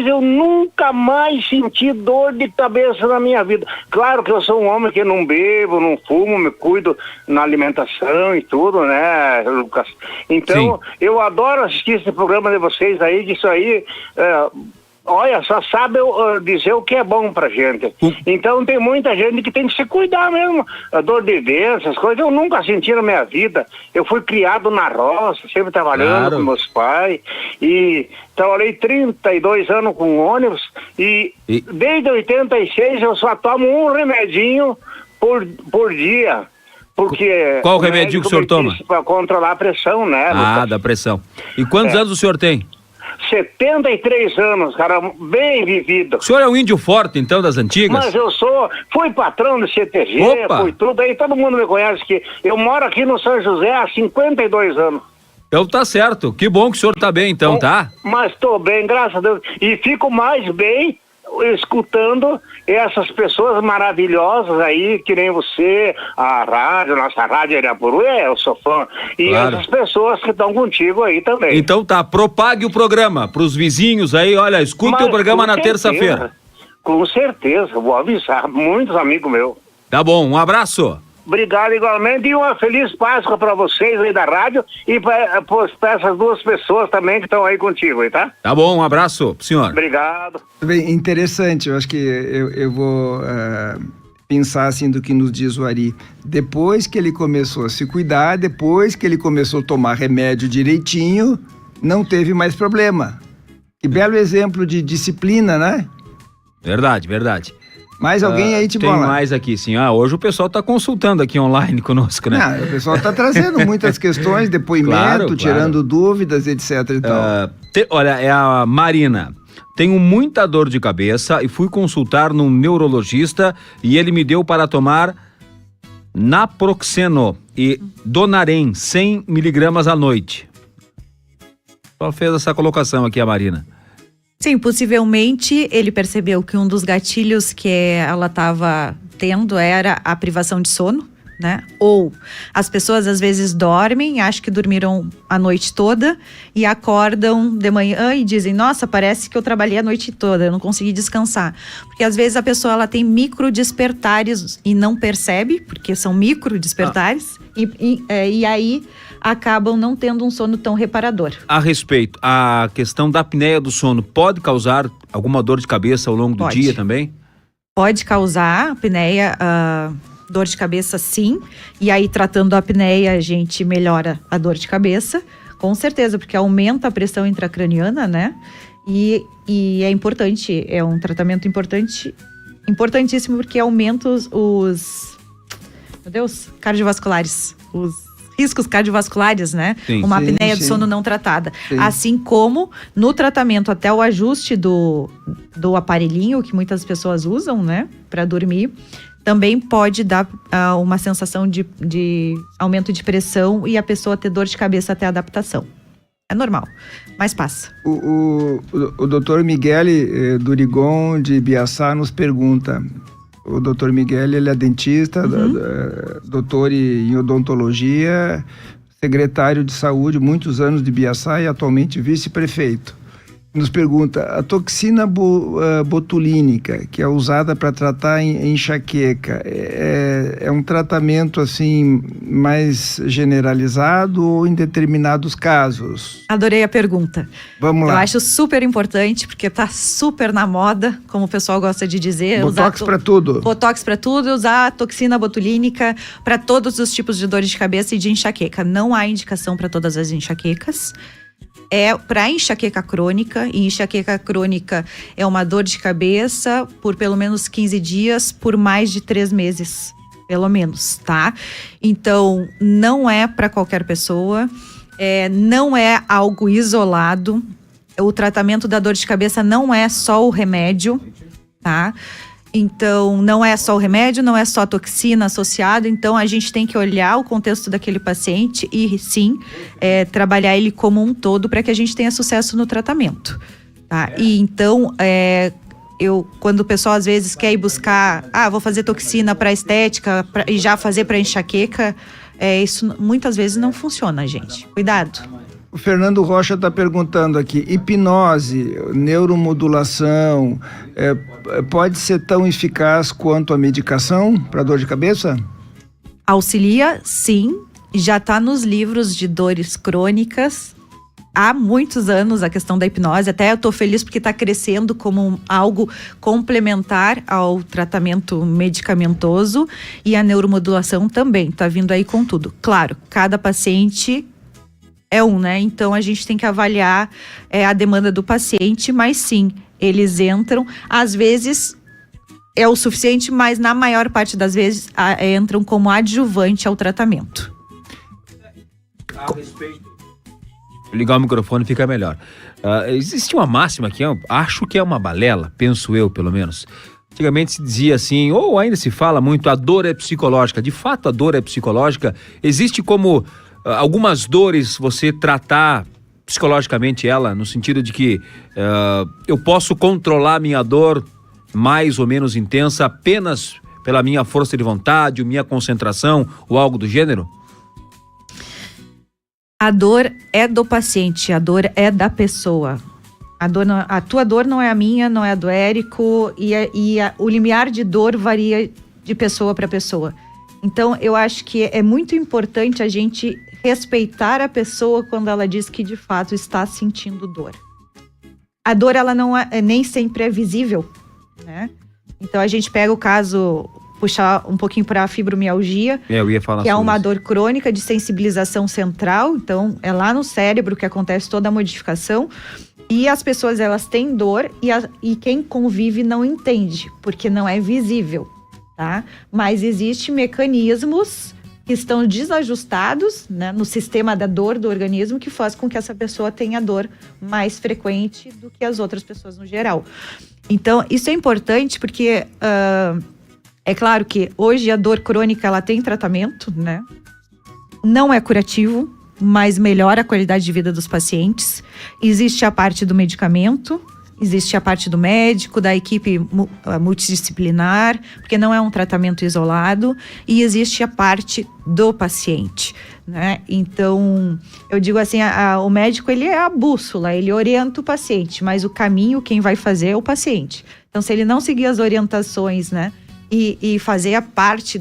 Speaker 19: eu nunca mais senti dor de cabeça na minha vida. Claro que eu sou um homem que não bebo, não fumo, me cuido na alimentação e tudo, né, Lucas? Então, eu adoro assistir esse programa de vocês aí, disso aí... olha, só sabe dizer o que é bom pra gente. Então tem muita gente que tem que se cuidar mesmo. A dor de dente, essas coisas, eu nunca senti na minha vida. Eu fui criado na roça, sempre trabalhando com meus pais. E trabalhei 32 anos com ônibus. E desde 86 eu só tomo um remedinho por dia. Porque
Speaker 3: qual o remédio que o senhor toma?
Speaker 19: Para controlar a pressão, né, Lucas?
Speaker 3: Da pressão. E quantos anos o senhor tem?
Speaker 19: 73 anos, cara, bem vivido.
Speaker 3: O senhor é um índio forte, então, das antigas?
Speaker 19: Mas eu fui patrão do CTG, fui tudo aí, todo mundo me conhece que eu moro aqui no São José há 52 anos.
Speaker 3: Então tá certo, que bom que o senhor tá bem então, tá?
Speaker 19: Mas tô bem, graças a Deus, e fico mais bem escutando essas pessoas maravilhosas aí, que nem você, a rádio, nossa rádio Irapuru, eu sou fã, e essas pessoas que estão contigo aí também.
Speaker 3: Então tá, propague o programa pros vizinhos aí, olha, escute o programa na terça-feira.
Speaker 19: Com certeza, vou avisar, muitos amigos meus.
Speaker 3: Tá bom, um abraço.
Speaker 19: Obrigado igualmente e uma feliz Páscoa para vocês aí da rádio e para essas duas pessoas também que estão aí contigo, aí, tá?
Speaker 3: Tá bom, um abraço pro senhor.
Speaker 19: Obrigado.
Speaker 4: Bem interessante, eu acho que eu vou pensar assim do que nos diz o Ari. Depois que ele começou a se cuidar, depois que ele começou a tomar remédio direitinho, não teve mais problema. Que belo exemplo de disciplina, né?
Speaker 3: Verdade, verdade.
Speaker 4: Mais alguém aí, Tibola?
Speaker 3: Tem mais aqui, sim. Hoje o pessoal está consultando aqui online conosco, né?
Speaker 4: Não, o pessoal está trazendo muitas questões, depoimento,
Speaker 3: Claro.
Speaker 4: tirando dúvidas, etc e tal.
Speaker 3: Olha, é a Marina. Tenho muita dor de cabeça e fui consultar num neurologista e ele me deu para tomar naproxeno e Donarem, 100 miligramas à noite. Só fez essa colocação aqui a Marina.
Speaker 5: Sim, possivelmente ele percebeu que um dos gatilhos que ela estava tendo era a privação de sono, né? Ou as pessoas às vezes dormem, acham que dormiram a noite toda e acordam de manhã e dizem, nossa, parece que eu trabalhei a noite toda, eu não consegui descansar. Porque às vezes a pessoa ela tem micro despertares e não percebe, porque são micro despertares, e aí acabam não tendo um sono tão reparador.
Speaker 3: A respeito, a questão da apneia do sono pode causar alguma dor de cabeça ao longo do dia também?
Speaker 5: Pode causar apneia, dor de cabeça, sim. E aí, tratando a apneia, a gente melhora a dor de cabeça, com certeza, porque aumenta a pressão intracraniana, né? E é importante, é um tratamento importantíssimo, porque aumenta os cardiovasculares, os riscos cardiovasculares, né?
Speaker 3: Sim.
Speaker 5: Uma
Speaker 3: Sim,
Speaker 5: apneia do
Speaker 3: sim.
Speaker 5: sono não tratada.
Speaker 3: Sim.
Speaker 5: Assim como no tratamento, até o ajuste do aparelhinho que muitas pessoas usam, né? Para dormir, também pode dar uma sensação de aumento de pressão e a pessoa ter dor de cabeça até a adaptação. É normal, mas passa.
Speaker 4: O doutor Miguel Durigon de Ibiaçá nos pergunta. O doutor Miguel, ele é dentista, doutor em odontologia, secretário de saúde, muitos anos de Ibiaçá e atualmente vice-prefeito. Nos pergunta, a toxina botulínica, que é usada para tratar enxaqueca, é um tratamento assim mais generalizado ou em determinados casos?
Speaker 5: Adorei a pergunta.
Speaker 4: Vamos lá.
Speaker 5: Eu acho super importante, porque tá super na moda, como o pessoal gosta de dizer.
Speaker 4: Botox para tudo.
Speaker 5: Botox para tudo, usar a toxina botulínica para todos os tipos de dores de cabeça e de enxaqueca. Não há indicação para todas as enxaquecas. É para enxaqueca crônica, e enxaqueca crônica é uma dor de cabeça por pelo menos 15 dias, por mais de 3 meses, pelo menos, tá? Então, não é para qualquer pessoa, não é algo isolado. O tratamento da dor de cabeça não é só o remédio, tá? Então, não é só o remédio, não é só a toxina associada. Então, a gente tem que olhar o contexto daquele paciente e, sim, trabalhar ele como um todo para que a gente tenha sucesso no tratamento. Tá? E, então, quando o pessoal, às vezes, quer ir buscar... vou fazer toxina para estética e já fazer para enxaqueca, isso muitas vezes não funciona, gente. Cuidado.
Speaker 4: O Fernando Rocha está perguntando aqui, hipnose, neuromodulação, pode ser tão eficaz quanto a medicação para dor de cabeça?
Speaker 5: Auxilia, sim. Já está nos livros de dores crônicas há muitos anos a questão da hipnose. Até eu estou feliz porque está crescendo como algo complementar ao tratamento medicamentoso, e a neuromodulação também está vindo aí com tudo. Claro, cada paciente né? Então a gente tem que avaliar a demanda do paciente, mas sim, eles entram, às vezes é o suficiente, mas na maior parte das vezes entram como adjuvante ao tratamento.
Speaker 3: Ligar o microfone fica melhor. Existe uma máxima que acho que é uma balela, penso eu pelo menos. Antigamente se dizia assim, ou ainda se fala muito, a dor é psicológica. De fato, a dor é psicológica. Existe como algumas dores você tratar psicologicamente ela, no sentido de que eu posso controlar minha dor mais ou menos intensa apenas pela minha força de vontade, minha concentração ou algo do gênero?
Speaker 5: A dor é do paciente, a dor é da pessoa. A tua dor não é a minha, não é a do Érico, o limiar de dor varia de pessoa para pessoa. Então, eu acho que é muito importante a gente respeitar a pessoa quando ela diz que de fato está sentindo dor. A dor, ela não nem sempre é visível, né? Então, a gente pega o caso, puxar um pouquinho para a fibromialgia,
Speaker 3: eu ia falar
Speaker 5: que é uma
Speaker 3: sobre
Speaker 5: dor crônica de sensibilização central. Então, é lá no cérebro que acontece toda a modificação. E as pessoas, elas têm dor e quem convive não entende, porque não é visível, tá? Mas existem mecanismos que estão desajustados, né, no sistema da dor do organismo, que faz com que essa pessoa tenha dor mais frequente do que as outras pessoas no geral. Então, isso é importante porque é claro que hoje a dor crônica ela tem tratamento, né? Não é curativo, mas melhora a qualidade de vida dos pacientes. Existe a parte do medicamento, existe a parte do médico, da equipe multidisciplinar, porque não é um tratamento isolado, e existe a parte do paciente, né? Então, eu digo assim, o médico ele é a bússola, ele orienta o paciente, mas o caminho quem vai fazer é o paciente. Então, se ele não seguir as orientações, né, e fazer a parte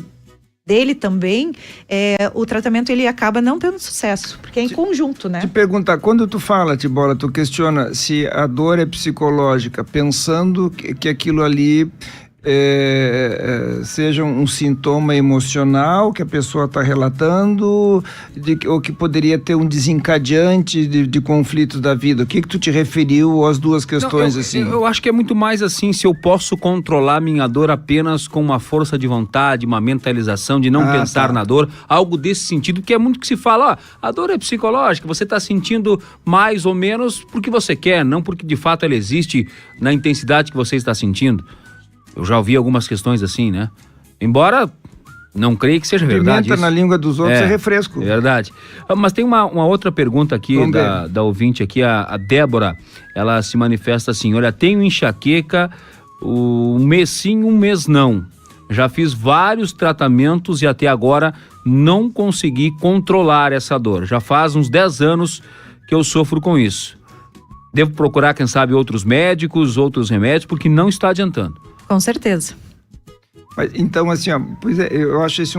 Speaker 5: dele também, o tratamento ele acaba não tendo sucesso, porque é em conjunto, né?
Speaker 4: Te perguntar, quando tu fala, Tibola, tu questiona se a dor é psicológica, pensando que aquilo ali seja um sintoma emocional que a pessoa está relatando, ou que poderia ter um desencadeante de conflitos da vida. O que tu te referiu às duas questões?
Speaker 3: Eu acho que é muito mais assim, se eu posso controlar minha dor apenas com uma força de vontade, uma mentalização de não pensar na dor, algo desse sentido, que é muito que se fala, a dor é psicológica, você está sentindo mais ou menos porque você quer, não porque de fato ela existe na intensidade que você está sentindo. Eu já ouvi algumas questões assim, né? Embora não creia que seja verdade.
Speaker 4: Pimenta na língua dos outros é refresco.
Speaker 3: É verdade. Mas tem uma outra pergunta aqui da ouvinte aqui, a Débora. Ela se manifesta assim, olha, tenho enxaqueca, um mês sim, um mês não. Já fiz vários tratamentos e até agora não consegui controlar essa dor. Já faz uns 10 anos que eu sofro com isso. Devo procurar, quem sabe, outros médicos, outros remédios, porque não está adiantando.
Speaker 5: Com certeza.
Speaker 4: Mas, então, assim, pois eu acho esse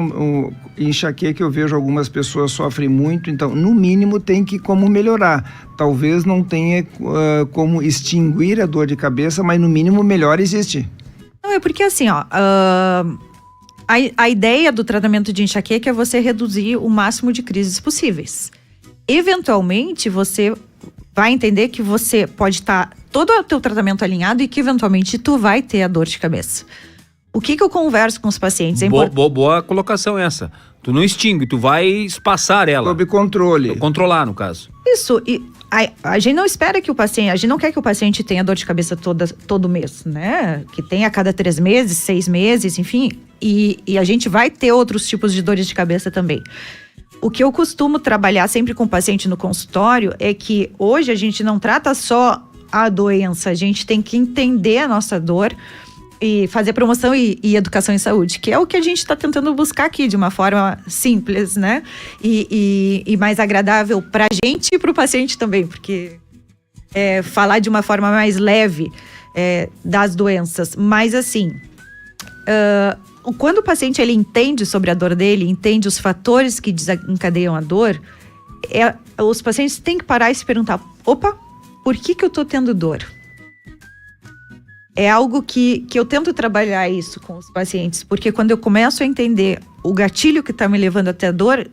Speaker 4: enxaqueca, eu vejo algumas pessoas sofrem muito, então, no mínimo, tem que como melhorar. Talvez não tenha como extinguir a dor de cabeça, mas no mínimo melhor existe.
Speaker 5: Não, é porque assim, a ideia do tratamento de enxaqueca é você reduzir o máximo de crises possíveis. Eventualmente, você vai entender que você pode estar todo o teu tratamento alinhado e que eventualmente tu vai ter a dor de cabeça. O que eu converso com os pacientes?
Speaker 3: Boa colocação essa. Tu não extingue, tu vai espaçar ela.
Speaker 4: Sob controle.
Speaker 3: Controlar, no caso.
Speaker 5: Isso. E a gente não espera que o paciente... A gente não quer que o paciente tenha dor de cabeça todo mês, né? Que tenha a cada 3 meses, 6 meses, enfim. E a gente vai ter outros tipos de dores de cabeça também. O que eu costumo trabalhar sempre com o paciente no consultório é que hoje a gente não trata só a doença, a gente tem que entender a nossa dor e fazer promoção e educação em saúde, que é o que a gente está tentando buscar aqui de uma forma simples, né? E mais agradável para a gente e para o paciente também, porque falar de uma forma mais leve das doenças. Mas assim, quando o paciente ele entende sobre a dor dele, entende os fatores que desencadeiam a dor, os pacientes têm que parar e se perguntar, opa, por que eu tô tendo dor? É algo que eu tento trabalhar isso com os pacientes, porque quando eu começo a entender o gatilho que tá me levando até a dor,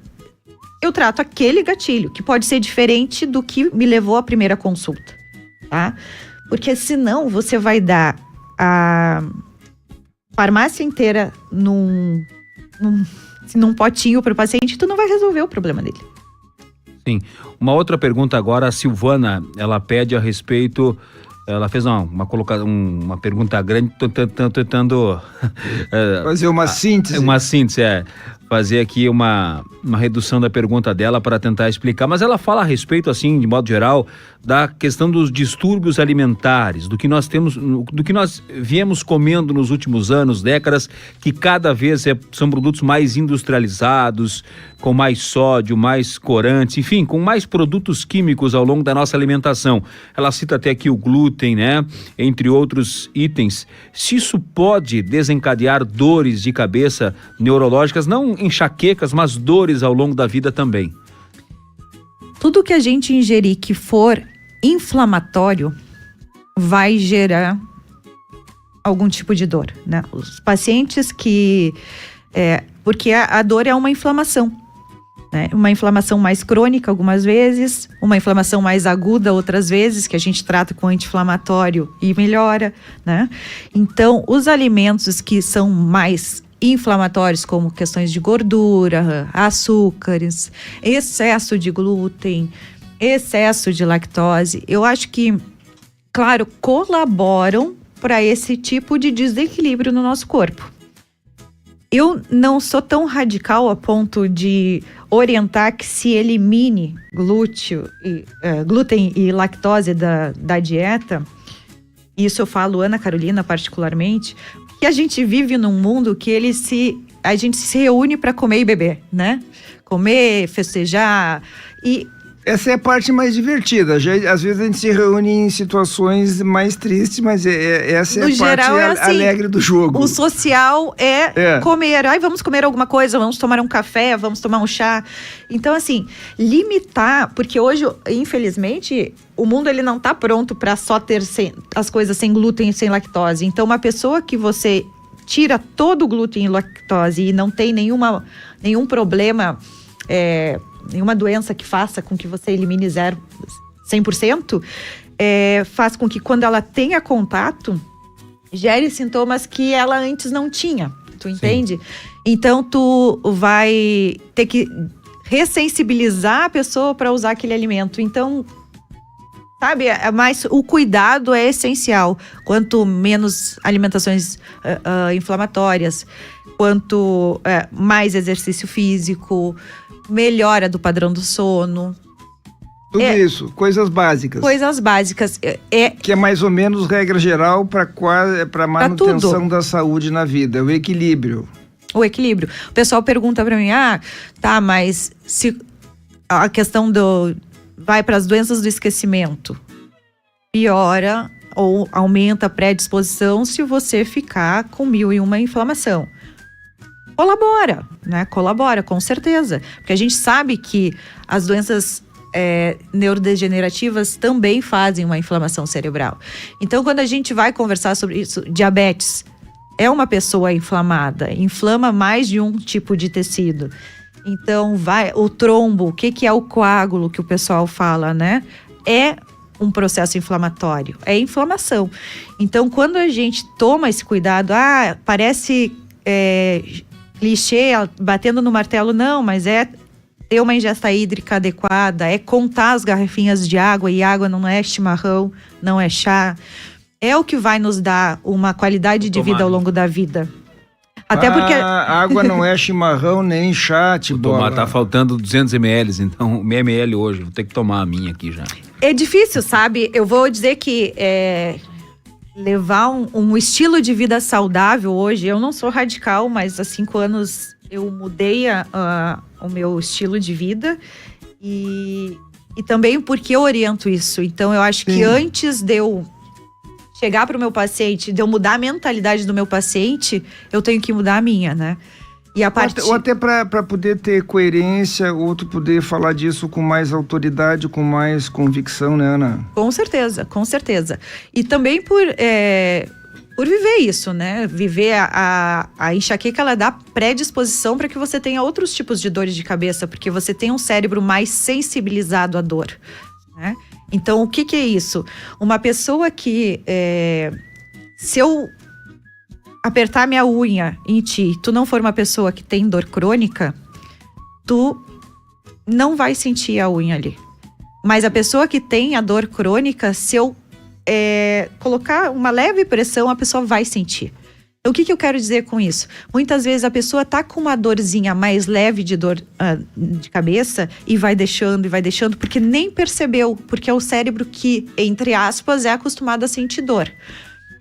Speaker 5: eu trato aquele gatilho, que pode ser diferente do que me levou à primeira consulta, tá? Porque senão você vai dar a farmácia inteira num potinho para o paciente, tu não vai resolver o problema dele.
Speaker 3: Sim. Uma outra pergunta agora, a Silvana, ela pede a respeito, ela fez uma pergunta grande, tô tentando
Speaker 4: fazer uma síntese.
Speaker 3: Uma síntese, fazer aqui uma redução da pergunta dela para tentar explicar, mas ela fala a respeito, assim, de modo geral, da questão dos distúrbios alimentares, do que nós viemos comendo nos últimos anos, décadas, que cada vez são produtos mais industrializados, com mais sódio, mais corantes, enfim, com mais produtos químicos ao longo da nossa alimentação. Ela cita até aqui o glúten, né? Entre outros itens. Se isso pode desencadear dores de cabeça neurológicas, não enxaquecas, mas dores ao longo da vida também.
Speaker 5: Tudo que a gente ingerir que for inflamatório vai gerar algum tipo de dor, né? Os pacientes que... porque a dor é uma inflamação, né? Uma inflamação mais crônica algumas vezes, uma inflamação mais aguda outras vezes, que a gente trata com anti-inflamatório e melhora, né? Então, os alimentos que são mais inflamatórios, como questões de gordura, açúcares, excesso de glúten, excesso de lactose, eu acho que, claro, colaboram para esse tipo de desequilíbrio no nosso corpo. Eu não sou tão radical a ponto de orientar que se elimine glúten e lactose da dieta. Isso eu falo, Ana Carolina, particularmente, que a gente vive num mundo que a gente se reúne para comer e beber, né? Comer, festejar e...
Speaker 4: Essa é a parte mais divertida. Às vezes a gente se reúne em situações mais tristes, mas essa é a parte alegre do jogo.
Speaker 5: O social é comer. Vamos comer alguma coisa, vamos tomar um café, vamos tomar um chá. Então, assim, limitar, porque hoje, infelizmente, o mundo ele não está pronto para só ter as coisas sem glúten e sem lactose. Então, uma pessoa que você tira todo o glúten e lactose e não tem nenhum problema... nenhuma doença que faça com que você elimine 100%, faz com que quando ela tenha contato, gere sintomas que ela antes não tinha, tu entende? Sim. Então, tu vai ter que ressensibilizar a pessoa para usar aquele alimento. Então, sabe, mas o cuidado é essencial. Quanto menos alimentações inflamatórias, quanto mais exercício físico, melhora do padrão do sono.
Speaker 4: Tudo isso, coisas básicas.
Speaker 5: Coisas básicas.
Speaker 4: Que é mais ou menos regra geral para manutenção da saúde na vida, o equilíbrio.
Speaker 5: O equilíbrio. O pessoal pergunta para mim, mas se a questão vai para as doenças do esquecimento, piora ou aumenta a predisposição se você ficar com 1001 inflamação. Colabora, né? Colabora, com certeza. Porque a gente sabe que as doenças neurodegenerativas também fazem uma inflamação cerebral. Então, quando a gente vai conversar sobre isso, diabetes é uma pessoa inflamada, inflama mais de um tipo de tecido. Então, o trombo, o que é o coágulo que o pessoal fala, né? É um processo inflamatório, é inflamação. Então, quando a gente toma esse cuidado, parece... clichê, batendo no martelo, não, mas é ter uma ingesta hídrica adequada, é contar as garrafinhas de água, e água não é chimarrão, não é chá, é o que vai nos dar uma qualidade de vida ao longo da vida. Até porque...
Speaker 4: A água não é chimarrão nem chá,
Speaker 3: tá faltando 200 ml, então meia ml hoje, vou ter que tomar a minha aqui já.
Speaker 5: É difícil, sabe? Eu vou dizer que... levar um estilo de vida saudável hoje, eu não sou radical, mas há 5 anos eu mudei o meu estilo de vida e também porque eu oriento isso. Então eu acho que antes de eu chegar para o meu paciente, de eu mudar a mentalidade do meu paciente, eu tenho que mudar a minha, né? E
Speaker 4: ou até para poder ter coerência, outro poder falar disso com mais autoridade, com mais convicção, né, Ana?
Speaker 5: Com certeza, com certeza. E também por viver isso, né? Viver a enxaqueca, ela dá predisposição para que você tenha outros tipos de dores de cabeça, porque você tem um cérebro mais sensibilizado à dor, né? Então, o que é isso? Uma pessoa que, se eu apertar minha unha em ti, tu não for uma pessoa que tem dor crônica, tu não vai sentir a unha ali. Mas a pessoa que tem a dor crônica, se eu colocar uma leve pressão, a pessoa vai sentir. Então, o que eu quero dizer com isso? Muitas vezes a pessoa tá com uma dorzinha mais leve de dor de cabeça e vai deixando, porque nem percebeu, porque é o cérebro que, entre aspas, é acostumado a sentir dor.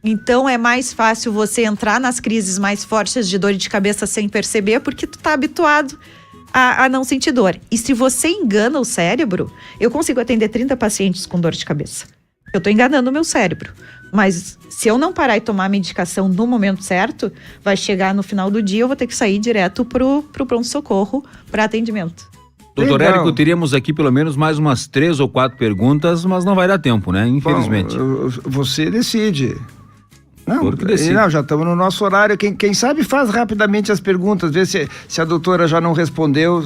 Speaker 5: Então, é mais fácil você entrar nas crises mais fortes de dor de cabeça sem perceber, porque tu tá habituado a não sentir dor. E se você engana o cérebro, eu consigo atender 30 pacientes com dor de cabeça. Eu tô enganando o meu cérebro. Mas se eu não parar e tomar a medicação no momento certo, vai chegar no final do dia, eu vou ter que sair direto pro pronto-socorro para atendimento.
Speaker 3: Doutor Érico, teríamos aqui pelo menos mais umas 3 ou 4 perguntas, mas não vai dar tempo, né? Infelizmente.
Speaker 4: Bom, você decide. Não, já estamos no nosso horário. Quem sabe faz rapidamente as perguntas, vê se a doutora já não respondeu.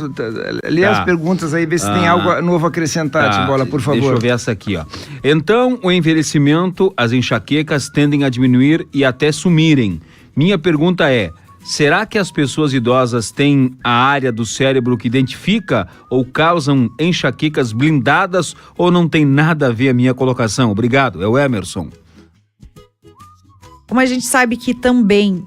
Speaker 4: Lê as perguntas aí, vê se tem algo novo a acrescentar, Tibola, por favor.
Speaker 3: Deixa eu ver essa aqui, ó. Então, o envelhecimento, as enxaquecas tendem a diminuir e até sumirem. Minha pergunta é: será que as pessoas idosas têm a área do cérebro que identifica ou causam enxaquecas blindadas ou não tem nada a ver a minha colocação? Obrigado, é o Emerson.
Speaker 5: Como a gente sabe que também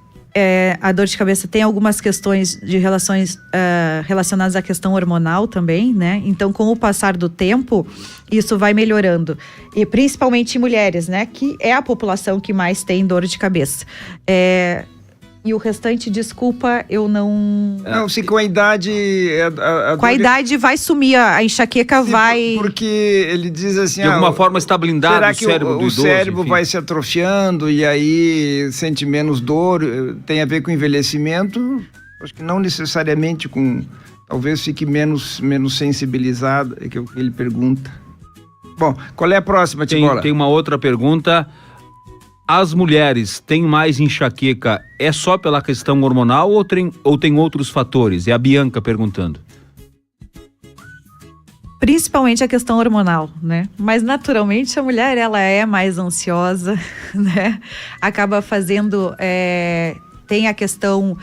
Speaker 5: a dor de cabeça tem algumas questões de relacionadas à questão hormonal também, né? Então, com o passar do tempo, isso vai melhorando. E principalmente em mulheres, né? Que é a população que mais tem dor de cabeça. E o restante, desculpa, eu não...
Speaker 4: Não, se com a idade...
Speaker 5: Com a idade vai sumir, a enxaqueca vai...
Speaker 4: Porque ele diz assim...
Speaker 3: De alguma forma está blindado
Speaker 4: será
Speaker 3: o cérebro do idoso?
Speaker 4: O cérebro vai se atrofiando e aí sente menos dor, tem a ver com envelhecimento? Acho que não necessariamente com... Talvez fique menos sensibilizado, é que ele pergunta. Bom, qual é a próxima, Tibola?
Speaker 3: Tem uma outra pergunta... As mulheres têm mais enxaqueca, é só pela questão hormonal ou tem outros fatores? É a Bianca perguntando.
Speaker 5: Principalmente a questão hormonal, né? Mas naturalmente a mulher, ela é mais ansiosa, né? Acaba fazendo, tem a questão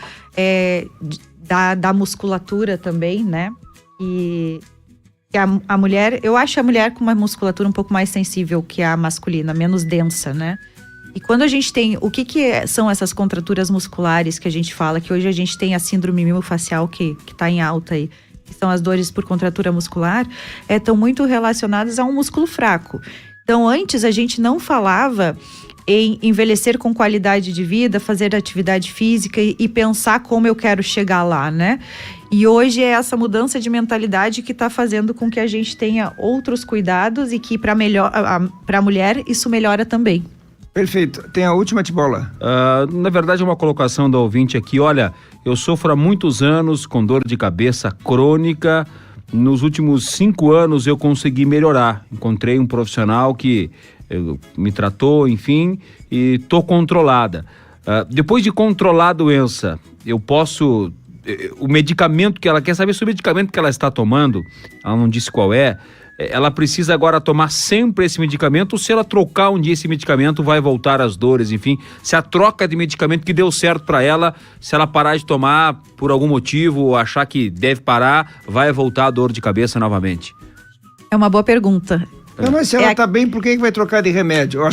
Speaker 5: da musculatura também, né? E a mulher, eu acho a mulher com uma musculatura um pouco mais sensível que a masculina, menos densa, né? E quando a gente tem, o que são essas contraturas musculares que a gente fala, que hoje a gente tem a síndrome miofascial que tá em alta aí, que são as dores por contratura muscular, estão muito relacionadas a um músculo fraco. Então, antes a gente não falava em envelhecer com qualidade de vida, fazer atividade física e pensar como eu quero chegar lá, né? E hoje é essa mudança de mentalidade que está fazendo com que a gente tenha outros cuidados e que para a mulher isso melhora também.
Speaker 4: Perfeito. Tem a última, Tibola?
Speaker 3: Na verdade, é uma colocação da ouvinte aqui. Olha, eu sofro há muitos anos com dor de cabeça crônica. Nos últimos 5 anos eu consegui melhorar. Encontrei um profissional que me tratou, enfim, e tô controlada. Depois de controlar a doença, eu posso... O medicamento que ela quer saber sobre o medicamento que ela está tomando, ela não disse qual é, ela precisa agora tomar sempre esse medicamento, ou se ela trocar um dia esse medicamento, vai voltar as dores, enfim. Se a troca de medicamento que deu certo para ela, se ela parar de tomar por algum motivo, ou achar que deve parar, vai voltar a dor de cabeça novamente?
Speaker 5: É uma boa pergunta.
Speaker 4: Não, mas se ela tá bem, por que vai trocar de remédio? Eu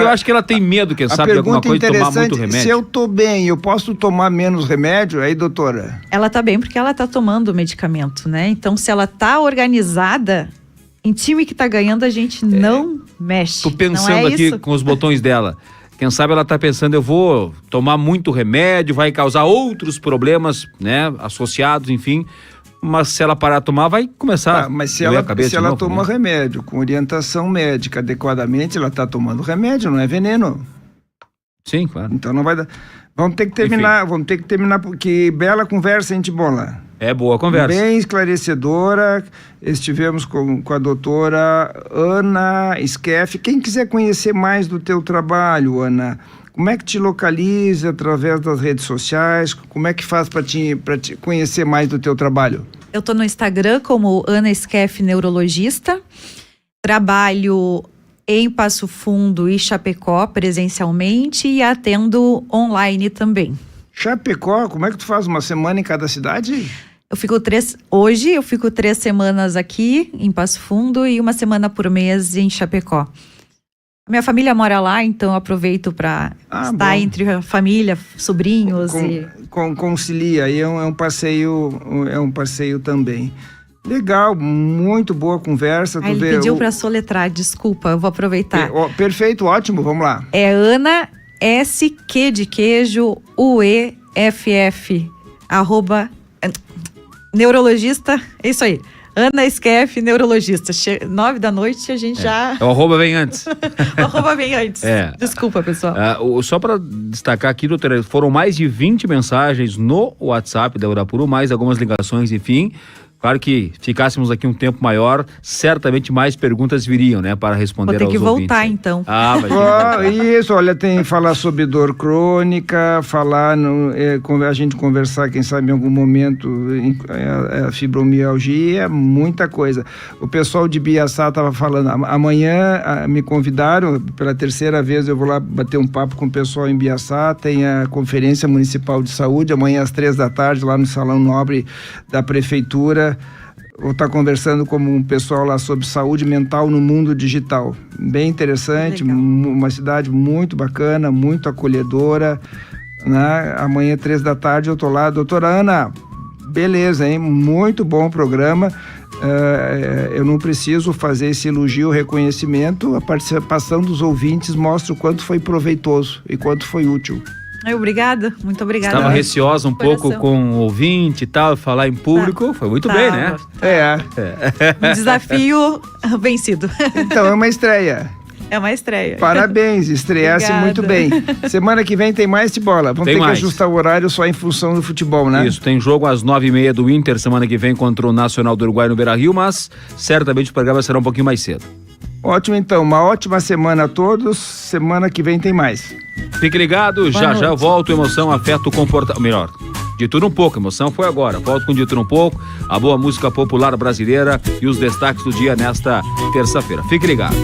Speaker 4: acho
Speaker 3: que ela tem medo, quem sabe, de alguma coisa, de tomar muito remédio.
Speaker 4: Se eu tô bem, eu posso tomar menos remédio? Aí, doutora?
Speaker 5: Ela tá bem porque ela tá tomando o medicamento, né? Então, se ela tá organizada... Em time que tá ganhando, a gente não mexe.
Speaker 3: Tô pensando aqui isso? Com os botões dela. Quem sabe ela tá pensando, eu vou tomar muito remédio, vai causar outros problemas, né? Associados, enfim. Mas se ela parar de tomar, vai começar
Speaker 4: mas se ela toma remédio com orientação médica adequadamente, ela tá tomando remédio, não é veneno.
Speaker 3: Sim, claro.
Speaker 4: Então não vai dar... Vamos ter que terminar, porque bela conversa, hein, Tibola?
Speaker 3: É boa conversa.
Speaker 4: Bem esclarecedora. Estivemos com a doutora Ana Skeff. Quem quiser conhecer mais do teu trabalho, Ana, como é que te localiza através das redes sociais? Como é que faz para te conhecer mais do teu trabalho?
Speaker 5: Eu estou no Instagram como Ana Skeff Neurologista. Trabalho em Passo Fundo e Chapecó presencialmente e atendo online também.
Speaker 4: Chapecó, como é que tu faz? Uma semana em cada cidade?
Speaker 5: Hoje eu fico 3 semanas aqui em Passo Fundo e 1 semana por mês em Chapecó. Minha família mora lá, então eu aproveito para estar entre a família, sobrinhos
Speaker 4: concilia, aí é um passeio também. Legal, muito boa conversa.
Speaker 5: Ele pediu para soletrar, desculpa, eu vou aproveitar.
Speaker 4: Perfeito, ótimo, vamos lá.
Speaker 5: É Ana SQ de queijo UEFF @neurologista, é isso aí. Ana Skeff, neurologista. 9 da noite a gente já...
Speaker 3: O arroba vem antes.
Speaker 5: O arroba vem antes. Desculpa, pessoal.
Speaker 3: Só para destacar aqui, doutora, foram mais de 20 mensagens no WhatsApp da Urapuru, mais algumas ligações, enfim. Claro que ficássemos aqui um tempo maior, certamente mais perguntas viriam, né, para responder aos ouvintes.
Speaker 5: Vou ter que voltar, então.
Speaker 4: Isso, olha, tem falar sobre dor crônica, a gente conversar, quem sabe, em algum momento, a fibromialgia, muita coisa. O pessoal de Biaçá estava falando, amanhã me convidaram, pela terceira vez eu vou lá bater um papo com o pessoal em Biaçá, tem a Conferência Municipal de Saúde, amanhã às 3h, lá no Salão Nobre da Prefeitura. Vou estar conversando com um pessoal lá sobre saúde mental no mundo digital. Bem interessante, uma cidade muito bacana, muito acolhedora, né? Amanhã, 3h, eu estou lá. Doutora Ana, beleza, hein? Muito bom o programa. Eu não preciso fazer esse elogio, reconhecimento. A participação dos ouvintes mostra o quanto foi proveitoso e quanto foi útil.
Speaker 5: Obrigada, muito obrigada.
Speaker 3: Estava receosa um pouco com o ouvinte e tal, falar em público, foi muito bem, né?
Speaker 5: Um desafio vencido.
Speaker 4: Então, é uma estreia.
Speaker 5: É uma estreia.
Speaker 4: Parabéns, estreasse muito bem. Semana que vem tem mais de bola. Vamos ter que ajustar o horário só em função do futebol, né?
Speaker 3: Isso, tem jogo às 9h30 do Inter, semana que vem contra o Nacional do Uruguai no Beira-Rio, mas certamente o programa será um pouquinho mais cedo.
Speaker 4: Ótimo, então. Uma ótima semana a todos. Semana que vem tem mais.
Speaker 3: Fique ligado, já eu volto. Emoção, afeto, comportamento. Melhor, de tudo um pouco. Emoção foi agora. Volto com de tudo um pouco. A boa música popular brasileira e os destaques do dia nesta terça-feira. Fique ligado.